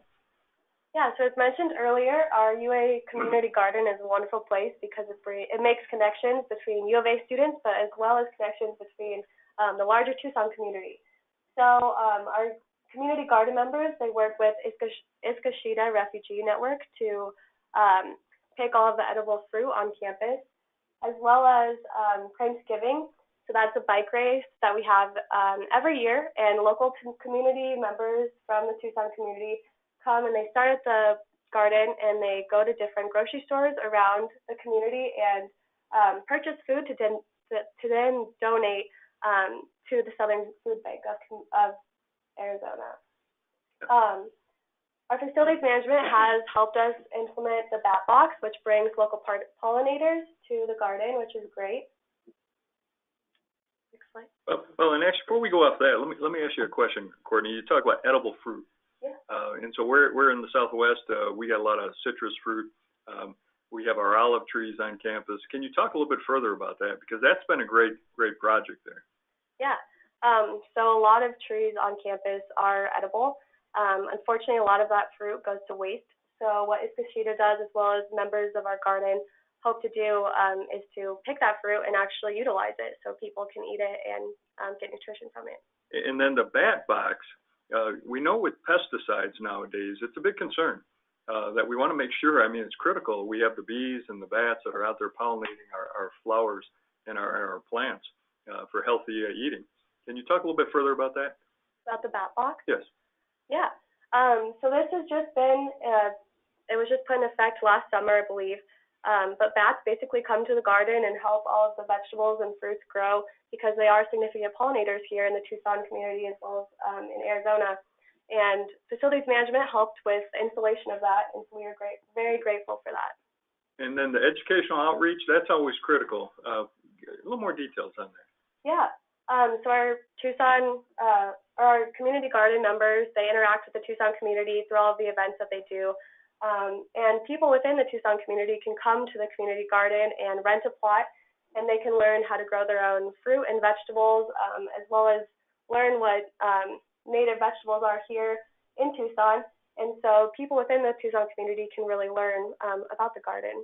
Yeah, so as mentioned earlier, our UA community garden is a wonderful place because it makes connections between U of A students, but as well as connections between the larger Tucson community. So our community garden members, they work with Iskashita Refugee Network to pick all of the edible fruit on campus, as well as Crimesgiving. So that's a bike race that we have every year, and local community members from the Tucson community come and they start at the garden and they go to different grocery stores around the community and purchase food to then donate to the Southern Food Bank of Arizona. Our facilities management has helped us implement the bat box, which brings local pollinators to the garden, which is great. Next slide. Well, and actually, before we go off that, let me ask you a question, Courtney. You talk about edible fruit. Yeah. And so we're in the Southwest. We got a lot of citrus fruit. We have our olive trees on campus. Can you talk a little bit further about that? Because that's been a great project there. Yeah. So a lot of trees on campus are edible. Unfortunately, a lot of that fruit goes to waste. So what Iskashita does, as well as members of our garden, hope to do is to pick that fruit and actually utilize it so people can eat it and get nutrition from it. And then the bat box. We know with pesticides nowadays, it's a big concern that we want to make sure, I mean, it's critical. We have the bees and the bats that are out there pollinating our flowers and our plants for healthy eating. Can you talk a little bit further about that? About the bat box? Yes. Yeah. So this has just been, it was just put in effect last summer, I believe. But bats basically come to the garden and help all of the vegetables and fruits grow because they are significant pollinators here in the Tucson community as well as in Arizona. And facilities management helped with the installation of that, and so we are very grateful for that. And then the educational outreach, that's always critical. A little more details on that. Yeah. So our Tucson, our community garden members, they interact with the Tucson community through all of the events that they do. And people within the Tucson community can come to the community garden and rent a plot, and they can learn how to grow their own fruit and vegetables, as well as learn what native vegetables are here in Tucson. And so people within the Tucson community can really learn about the garden.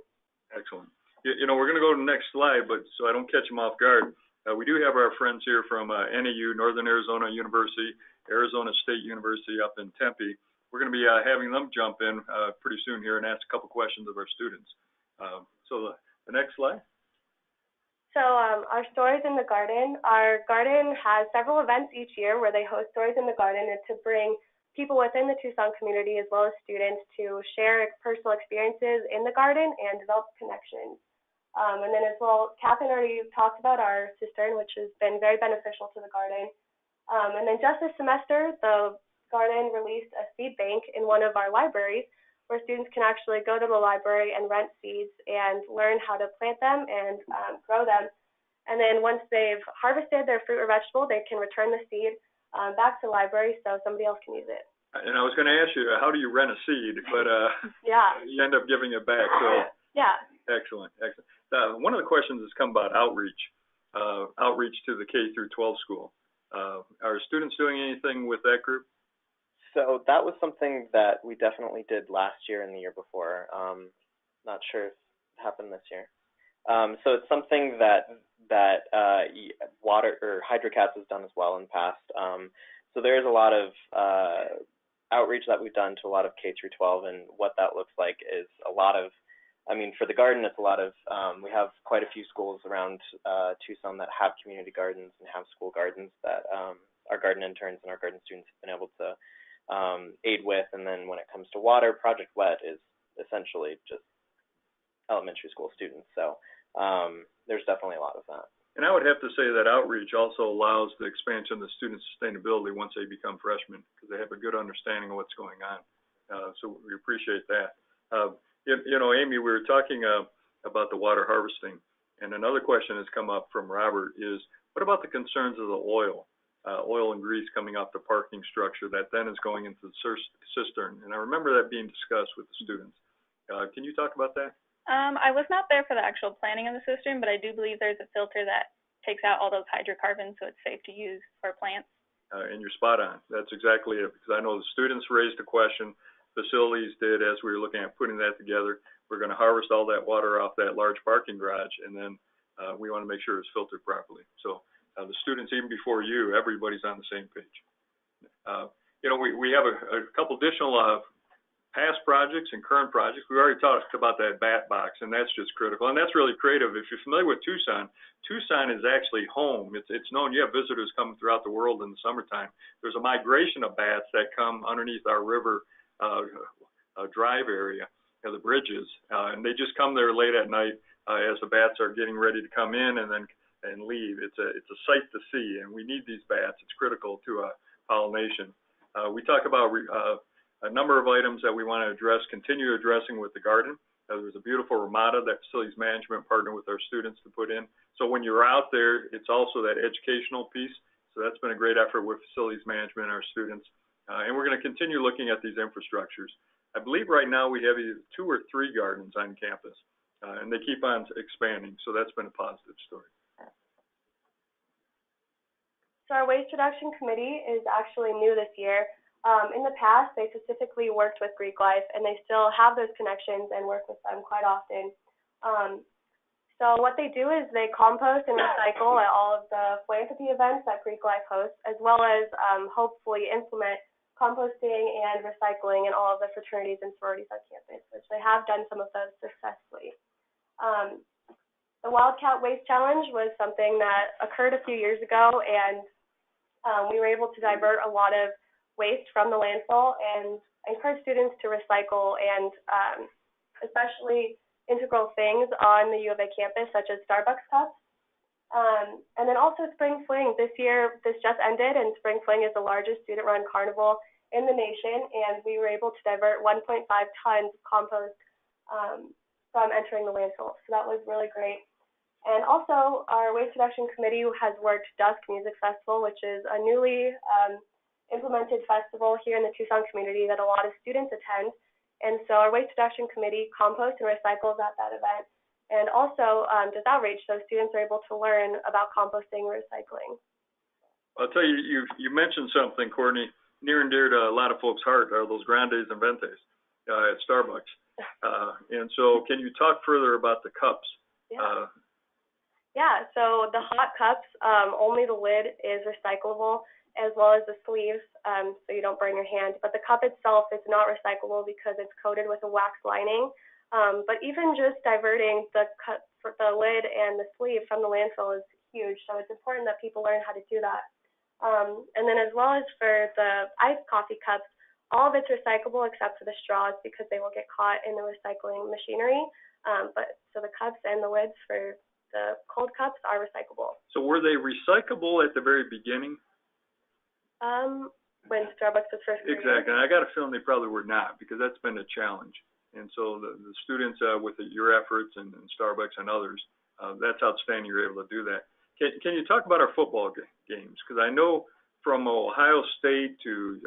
Excellent. You know, we're going to go to the next slide, but so I don't catch them off guard, we do have our friends here from NAU, Northern Arizona University, Arizona State University up in Tempe. We're going to be having them jump in pretty soon here and ask a couple questions of our students. So the next slide. So our Stories in the Garden. Our garden has several events each year where they host Stories in the Garden and to bring people within the Tucson community as well as students to share personal experiences in the garden and develop connections. And then as well, Catherine already talked about our cistern, which has been very beneficial to the garden. And then just this semester, the garden released a seed bank in one of our libraries where students can actually go to the library and rent seeds and learn how to plant them and grow them. And then once they've harvested their fruit or vegetable, they can return the seed back to the library so somebody else can use it. And I was going to ask you, how do you rent a seed? But yeah, you end up giving it back. So yeah. Excellent. One of the questions has come about outreach to the K through 12 school. Are students doing anything with that group? So that was something that we definitely did last year and the year before. Not sure if it happened this year. So it's something that water or Hydrotest has done as well in the past. So there's a lot of outreach that we've done to a lot of K through 12, and what that looks like is a lot of, I mean, for the garden, it's a lot of, we have quite a few schools around Tucson that have community gardens and have school gardens that our garden interns and our garden students have been able to aid with. And then when it comes to water, Project Wet is essentially just elementary school students. So there's definitely a lot of that. And I would have to say that outreach also allows the expansion of the student sustainability once they become freshmen, because they have a good understanding of what's going on. So we appreciate that. You know, Amy, we were talking about the water harvesting, and another question has come up from Robert is, what about the concerns of the oil and grease coming off the parking structure that then is going into the cistern? And I remember that being discussed with the students. Can you talk about that? I was not there for the actual planning of the cistern, but I do believe there's a filter that takes out all those hydrocarbons, so it's safe to use for plants. And you're spot on. That's exactly it, because I know the students raised a question, facilities did, as we were looking at putting that together. We're going to harvest all that water off that large parking garage, and then we want to make sure it's filtered properly. So the students, even before you, everybody's on the same page. You know, we have a couple additional past projects and current projects. We already talked about that bat box, and that's just critical. And that's really creative. If you're familiar with Tucson, Tucson is actually home. It's known. You have visitors coming throughout the world in the summertime. There's a migration of bats that come underneath our river drive area, the bridges, and they just come there late at night as the bats are getting ready to come in and leave. It's a sight to see, and we need these bats. It's critical to pollination. We talk about a number of items that we want to address, continue addressing with the garden. There's a beautiful ramada that facilities management partnered with our students to put in. So when you're out there, it's also that educational piece. So that's been a great effort with facilities management and our students. And we're going to continue looking at these infrastructures. I believe right now we have either 2 or 3 gardens on campus, and they keep on expanding. So that's been a positive story. So our waste reduction committee is actually new this year. In the past, they specifically worked with Greek Life, and they still have those connections and work with them quite often. So what they do is they compost and recycle at all of the philanthropy events that Greek Life hosts, as well as hopefully implement composting and recycling in all of the fraternities and sororities on campus, which they have done some of those successfully. The Wildcat Waste Challenge was something that occurred a few years ago, and we were able to divert a lot of waste from the landfill and encourage students to recycle and especially integral things on the U of A campus, such as Starbucks cups. And then also Spring Fling. This year, this just ended, and Spring Fling is the largest student-run carnival in the nation, and we were able to divert 1.5 tons of compost from entering the landfill. So that was really great. And also, our Waste Reduction Committee has worked Dusk Music Festival, which is a newly implemented festival here in the Tucson community that a lot of students attend. And so our Waste Reduction Committee composts and recycles at that event, and also does outreach, so students are able to learn about composting and recycling. I'll tell you, you mentioned something, Courtney, near and dear to a lot of folks' heart are those grandes and ventes at Starbucks. And so can you talk further about the cups? Yeah, so the hot cups, only the lid is recyclable, as well as the sleeves, so you don't burn your hand. But the cup itself is not recyclable because it's coated with a wax lining. But even just diverting the lid and the sleeve from the landfill is huge, so it's important that people learn how to do that. And then as well as for the iced coffee cups, all of it's recyclable except for the straws because they will get caught in the recycling machinery. So the cups and the lids for the cold cups are recyclable. So were they recyclable at the very beginning? When Starbucks was first created. Exactly, and I got a feeling they probably were not, because that's been a challenge. And so the students, with your efforts and Starbucks and others, that's outstanding you're able to do that. Can you talk about our football games? Because I know from Ohio State to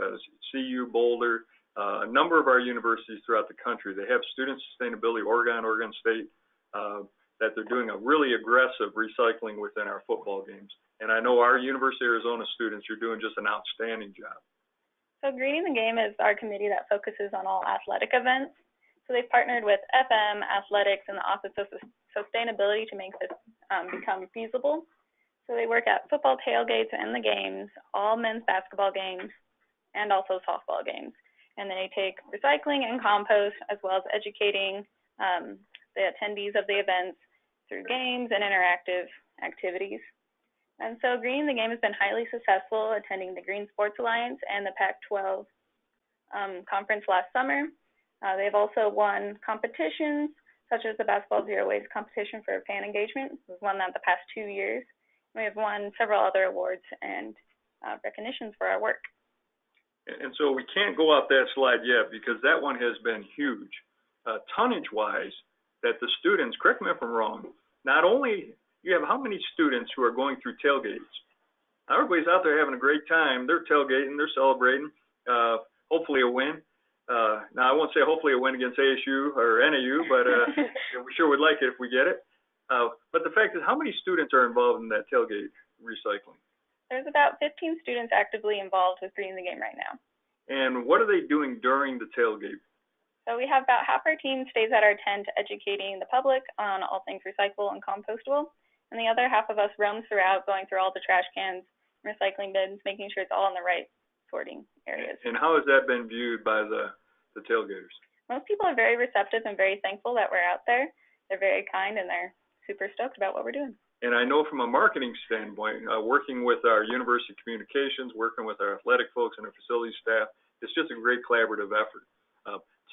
CU, Boulder, a number of our universities throughout the country, they have student sustainability, Oregon State, that they're doing a really aggressive recycling within our football games. And I know our University of Arizona students are doing just an outstanding job. So Greening the Game is our committee that focuses on all athletic events. So they've partnered with FM, athletics, and the Office of Sustainability to make this become feasible. So they work at football tailgates and the games, all men's basketball games, and also softball games. And they take recycling and compost, as well as educating the attendees of the events through games and interactive activities. And so Greening the Game has been highly successful, attending the Green Sports Alliance and the Pac-12 conference last summer. They've also won competitions, such as the Basketball Zero Waste competition for fan engagement. We've won that the past 2 years. We have won several other awards and recognitions for our work. And so we can't go out that slide yet, because that one has been huge. Tonnage-wise, that the students, correct me if I'm wrong, not only you have how many students who are going through tailgates? Everybody's out there having a great time. They're tailgating, they're celebrating, hopefully a win. Now, I won't say hopefully it went against ASU or NAU, but we sure would like it if we get it. But the fact is, how many students are involved in that tailgate recycling? There's about 15 students actively involved with Green the Game right now. And what are they doing during the tailgate? So we have about half our team stays at our tent educating the public on all things recyclable and compostable, and the other half of us roams throughout going through all the trash cans, recycling bins, making sure it's all in the right sorting areas. And how has that been viewed by the tailgaters? Most people are very receptive and very thankful that we're out there. They're very kind and they're super stoked about what we're doing. And I know from a marketing standpoint, working with our university communications, working with our athletic folks and our facilities staff, it's just a great collaborative effort.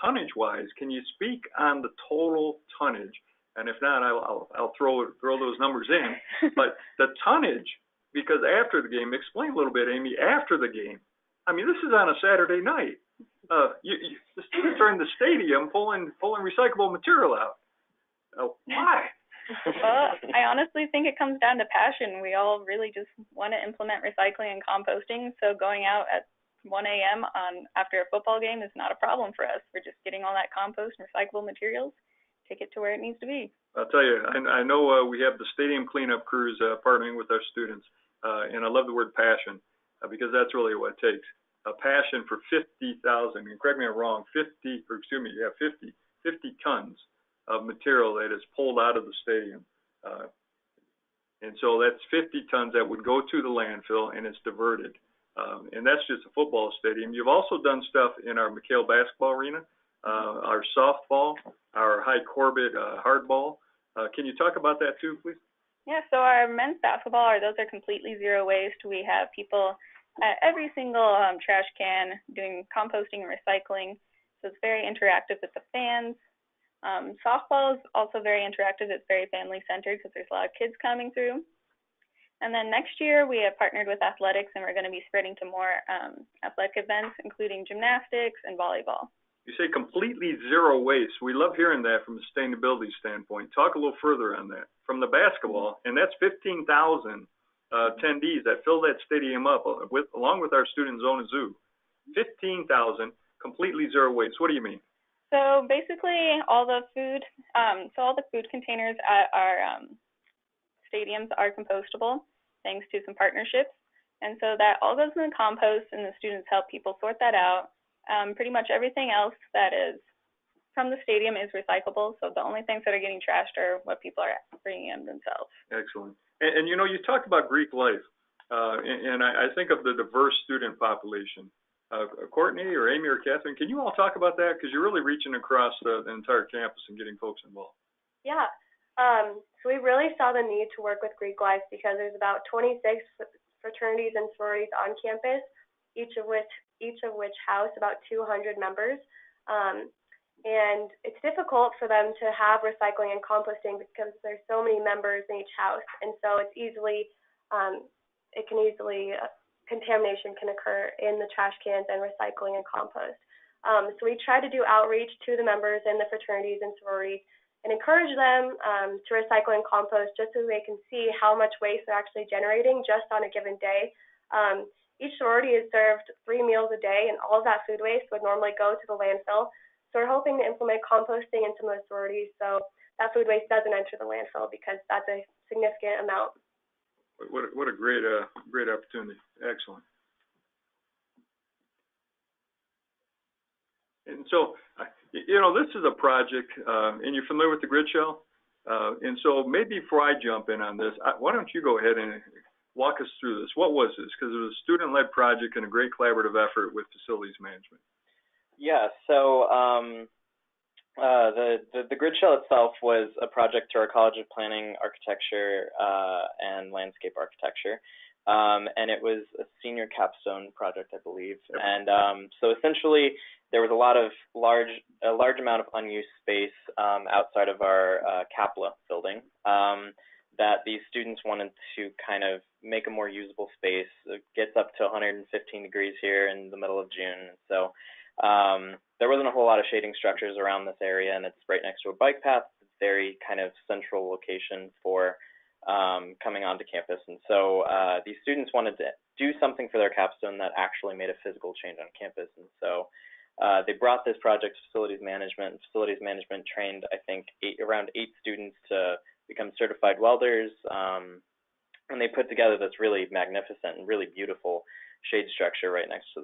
Tonnage-wise, can you speak on the total tonnage? And if not, I'll throw those numbers in. But the tonnage, because after the game, explain a little bit, Amy, after the game. I mean, this is on a Saturday night. The students are in the stadium pulling recyclable material out. Why? Well, I honestly think it comes down to passion. We all really just want to implement recycling and composting, so going out at 1 a.m. After a football game is not a problem for us. We're just getting all that compost and recyclable materials, take it to where it needs to be. I'll tell you, I know we have the stadium cleanup crews partnering with our students, and I love the word passion because that's really what it takes. A passion for 50,000, and correct me if I'm wrong, 50 tons of material that is pulled out of the stadium. And so that's 50 tons that would go to the landfill and it's diverted. And that's just a football stadium. You've also done stuff in our McHale basketball arena, our softball, our High Corbett hardball. Can you talk about that too, please? Yeah, so our men's basketball, those are completely zero waste. We have people at every single trash can doing composting and recycling. So it's very interactive with the fans. Softball is also very interactive. It's very family-centered because there's a lot of kids coming through. And then next year, we have partnered with athletics, and we're going to be spreading to more athletic events, including gymnastics and volleyball. You say completely zero waste. We love hearing that from a sustainability standpoint. Talk a little further on that. From the basketball, and that's 15,000 attendees that fill that stadium up along with our student zone and zoo. 15,000, completely zero waste. What do you mean? So basically, all the food containers at our stadiums are compostable, thanks to some partnerships. And so that all goes in the compost, and the students help people sort that out. Pretty much everything else that is from the stadium is recyclable, so the only things that are getting trashed are what people are bringing in themselves. Excellent. And you know, you talked about Greek life, and I think of the diverse student population. Courtney or Amy or Catherine, can you all talk about that? Because you're really reaching across the entire campus and getting folks involved. Yeah. So we really saw the need to work with Greek life because there's about 26 fraternities and sororities on campus, each of which house about 200 members. And it's difficult for them to have recycling and composting because there's so many members in each house, and so it's contamination can occur in the trash cans and recycling and compost. So we try to do outreach to the members in the fraternities and sororities and encourage them to recycle and compost just so they can see how much waste they're actually generating just on a given day. Each sorority is served 3 meals a day, and all of that food waste would normally go to the landfill. So we're hoping to implement composting in some of the sororities so that food waste doesn't enter the landfill because that's a significant amount. What a great opportunity. Excellent. And so, you know, this is a project, and you're familiar with the grid shell? And so maybe before I jump in on this, why don't you go ahead and walk us through this. What was this? Because it was a student-led project and a great collaborative effort with facilities management. Yeah, so the grid shell itself was a project through our College of Planning, Architecture, and Landscape Architecture. And it was a senior capstone project, I believe. Yep. And so essentially, there was a large amount of unused space outside of our CAPLA building that these students wanted to kind of make a more usable space. It gets up to 115 degrees here in the middle of June. So there wasn't a whole lot of shading structures around this area, and it's right next to a bike path. It's a very kind of central location for coming onto campus. And so these students wanted to do something for their capstone that actually made a physical change on campus. And so They brought this project to facilities management. Facilities management trained, I think, around 8 students to become certified welders, and they put together this really magnificent and really beautiful shade structure right next to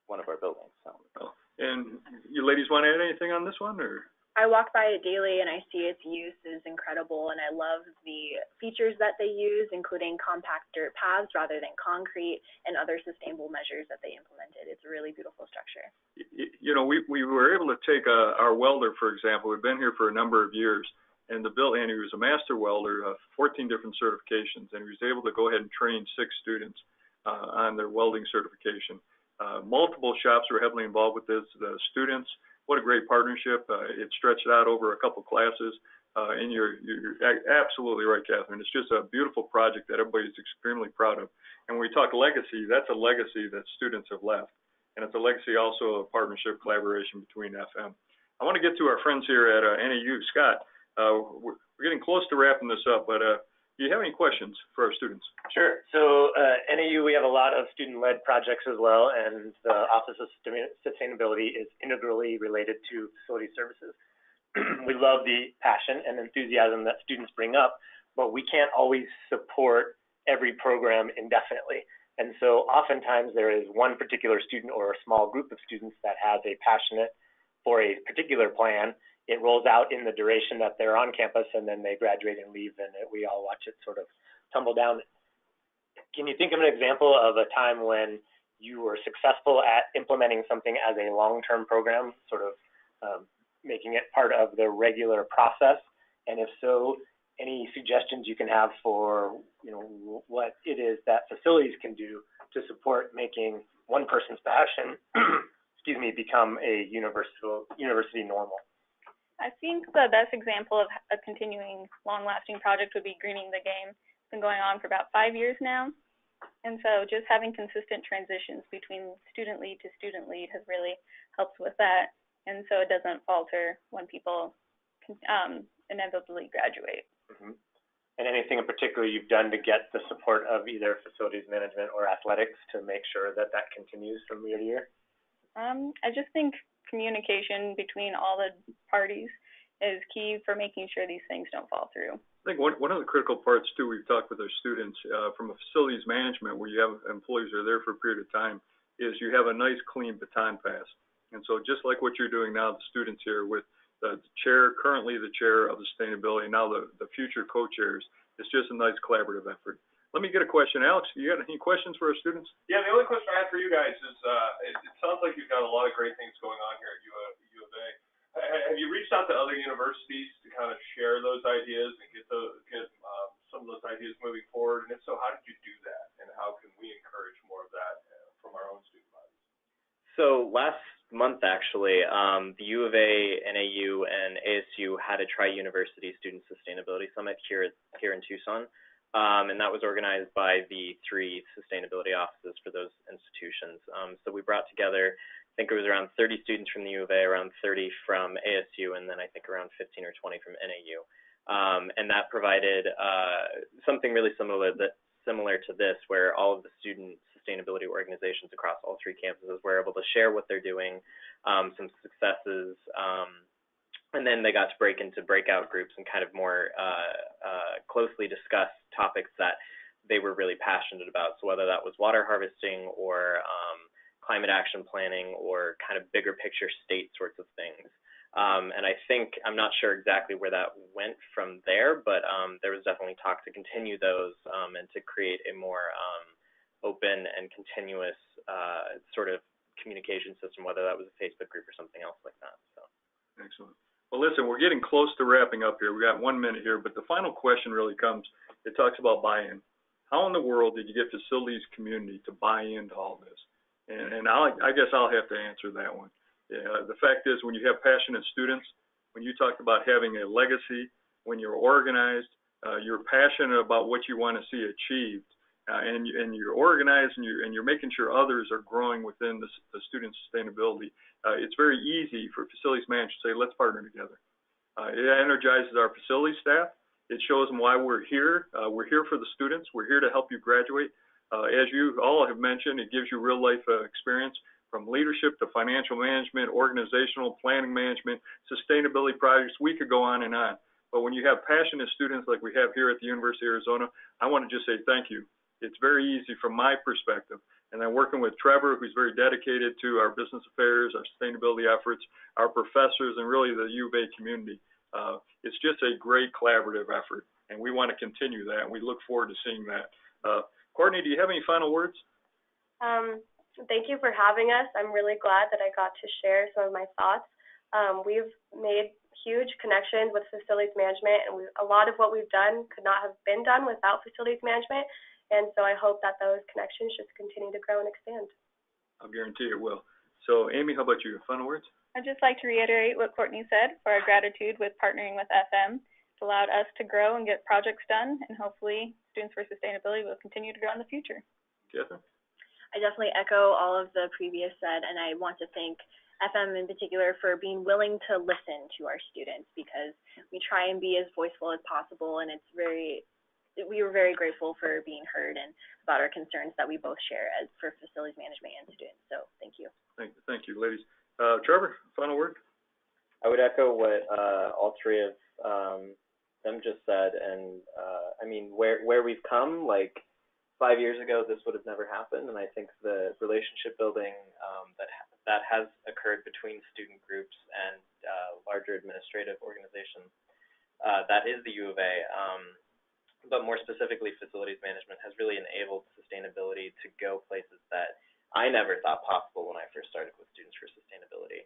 one of our buildings. So. And you ladies want to add anything on this one, or? I walk by it daily and I see its use is incredible, and I love the features that they use, including compact dirt paths rather than concrete, and other sustainable measures that they implemented. It's a really beautiful structure. You know, we were able to take our welder, for example. We've been here for a number of years, and he was a master welder, 14 different certifications, and he was able to go ahead and train 6 students on their welding certification. Multiple shops were heavily involved with this. The students, what a great partnership. It stretched out over a couple classes, and you're absolutely right, Catherine. It's just a beautiful project that everybody's extremely proud of. And when we talk legacy, that's a legacy that students have left. And it's a legacy also of partnership collaboration between FM. I want to get to our friends here at NAU. Scott, we're getting close to wrapping this up, but do you have any questions for our students? Sure. So NAU, we have a lot of student-led projects as well, and the Office of Sustainability is integrally related to facility services. We love the passion and enthusiasm that students bring up, but we can't always support every program indefinitely. And so oftentimes there is one particular student or a small group of students that has a passionate for a particular plan. It rolls out in the duration that they're on campus, and then they graduate and leave, and we all watch it sort of tumble down. Can you think of an example of a time when you were successful at implementing something as a long-term program, sort of making it part of the regular process? And if so, any suggestions you can have for, you know, what it is that facilities can do to support making one person's passion, excuse me, become a university normal? I think the best example of a continuing, long-lasting project would be Greening the Game. It's been going on for about 5 years now. And so just having consistent transitions between student lead to student lead has really helped with that. And so it doesn't falter when people inevitably graduate. Mm-hmm. And anything in particular you've done to get the support of either facilities management or athletics to make sure that that continues from year to year? I just think communication between all the parties is key for making sure these things don't fall through. I think one of the critical parts, too, we've talked with our students from a facilities management where you have employees who are there for a period of time, is you have a nice, clean baton pass. And so just like what you're doing now, the students here with the chair, currently the chair of sustainability, now the future co-chairs, it's just a nice collaborative effort. Let me get a question. Alex, you got any questions for our students? Yeah, the only question I have for you guys is, it sounds like you've got a lot of great things going on here at U of A. Have you reached out to other universities to kind of share those ideas and get some of those ideas moving forward? And if so, how did you do that? And how can we encourage more of that from our own student bodies? So last month, actually, the U of A, NAU, and ASU had a Tri-University Student Sustainability Summit here in Tucson. And that was organized by the 3 sustainability offices for those institutions. So we brought together, I think it was around 30 students from the U of A, around 30 from ASU, and then I think around 15 or 20 from NAU. And that provided something really similar to this, where all of the student sustainability organizations across all 3 campuses were able to share what they're doing, some successes, and then they got to break into breakout groups and kind of more closely discuss topics that they were really passionate about. So whether that was water harvesting or climate action planning or kind of bigger picture state sorts of things. And I think, I'm not sure exactly where that went from there, but there was definitely talk to continue those and to create a more open and continuous sort of communication system, whether that was a Facebook group or something else like that. So. Excellent. Well, listen, we're getting close to wrapping up here. We got 1 minute here, but the final question really comes, it talks about buy-in. How in the world did you get facilities community to buy into all this? And I guess I'll have to answer that one. The fact is, when you have passionate students, when you talked about having a legacy, when you're organized, you're passionate about what you want to see achieved, and you're organized and you're making sure others are growing within the student sustainability, it's very easy for facilities managers to say, let's partner together. It energizes our facility staff. It shows them why we're here. We're here for the students. We're here to help you graduate. As you all have mentioned, it gives you real life experience from leadership to financial management, organizational planning management, sustainability projects. We could go on and on. But when you have passionate students like we have here at the University of Arizona, I want to just say thank you. It's very easy from my perspective. And then working with Trevor, who's very dedicated to our business affairs, our sustainability efforts, our professors, and really the U of A community. It's just a great collaborative effort, and we want to continue that, and we look forward to seeing that. Courtney, do you have any final words? Thank you for having us. I'm really glad that I got to share some of my thoughts. We've made huge connections with facilities management, and a lot of what we've done could not have been done without facilities management. And so I hope that those connections just continue to grow and expand. I'll guarantee it will. So, Amy, how about you? Final words? I'd just like to reiterate what Courtney said for our gratitude with partnering with FM. It's allowed us to grow and get projects done, and hopefully Students for Sustainability will continue to grow in the future. Catherine? I definitely echo all of the previous said, and I want to thank FM in particular for being willing to listen to our students, because we try and be as voiceful as possible, and we were very grateful for being heard and about our concerns that we both share as for facilities management and students. So thank you. Thank you, ladies. Trevor, final word? I would echo what all three of them just said, and I mean, where we've come, like 5 years ago, this would have never happened, and I think the relationship building that has occurred between student groups and larger administrative organizations, that is the U of A. But more specifically, facilities management has really enabled sustainability to go places that I never thought possible when I first started with Students for Sustainability.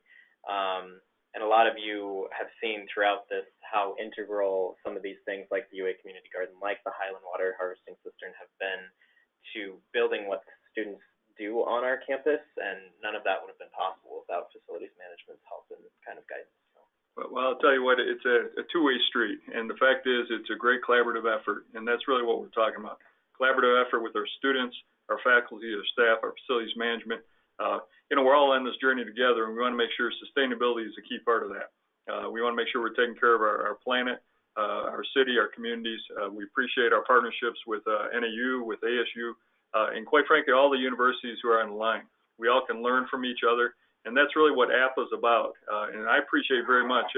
And a lot of you have seen throughout this how integral some of these things like the UA Community Garden, like the Highland Water Harvesting Cistern, have been to building what students do on our campus, and none of that would have been possible without facilities management's help and kind of guidance. Well, I'll tell you what, it's a two-way street, and the fact is it's a great collaborative effort, and that's really what we're talking about. Collaborative effort with our students, our faculty, our staff, our facilities management. We're all on this journey together, and we want to make sure sustainability is a key part of that. We want to make sure we're taking care of our planet, our city, our communities. We appreciate our partnerships with NAU, with ASU, and quite frankly, all the universities who are on the line. We all can learn from each other. And that's really what APA is about. And I appreciate very much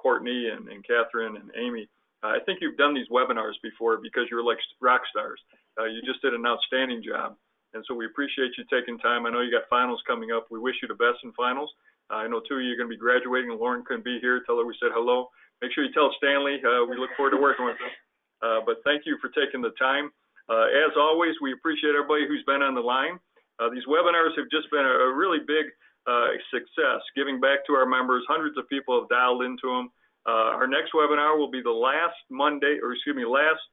Courtney and Catherine and Amy. I think you've done these webinars before because you're like rock stars. You just did an outstanding job. And so we appreciate you taking time. I know you got finals coming up. We wish you the best in finals. I know two of you are going to be graduating, and Lauren couldn't be here. Tell her we said hello. Make sure you tell Stanley we look forward to working with him. But thank you for taking the time. As always, we appreciate everybody who's been on the line. These webinars have just been a really big success, giving back to our members. Hundreds of people have dialed into them. Our next webinar will be the last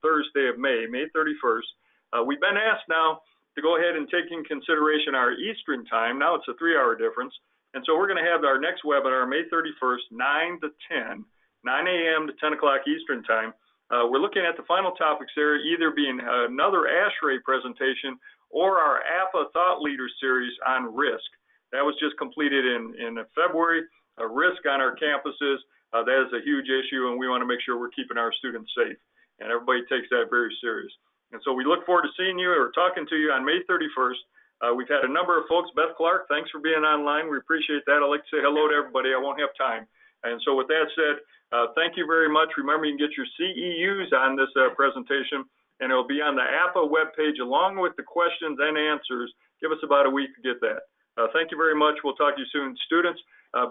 Thursday of May 31st. We've been asked now to go ahead and take in consideration our Eastern time. Now it's a 3-hour difference. And so we're going to have our next webinar, May 31st, 9 a.m. to 10 o'clock Eastern time. We're looking at the final topics there, either being another ASHRAE presentation or our APA Thought Leader series on risk. That was just completed in February. Risk on our campuses, that is a huge issue, and we want to make sure we're keeping our students safe. And everybody takes that very serious. And so we look forward to seeing you or talking to you on May 31st. We've had a number of folks. Beth Clark, thanks for being online. We appreciate that. I'd like to say hello to everybody. I won't have time. And so with that said, thank you very much. Remember, you can get your CEUs on this presentation, and it'll be on the APA webpage along with the questions and answers. Give us about a week to get that. Thank you very much. We'll talk to you soon. Students,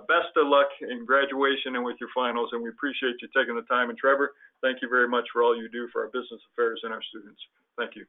best of luck in graduation and with your finals, and we appreciate you taking the time. And Trevor, thank you very much for all you do for our business affairs and our students. Thank you.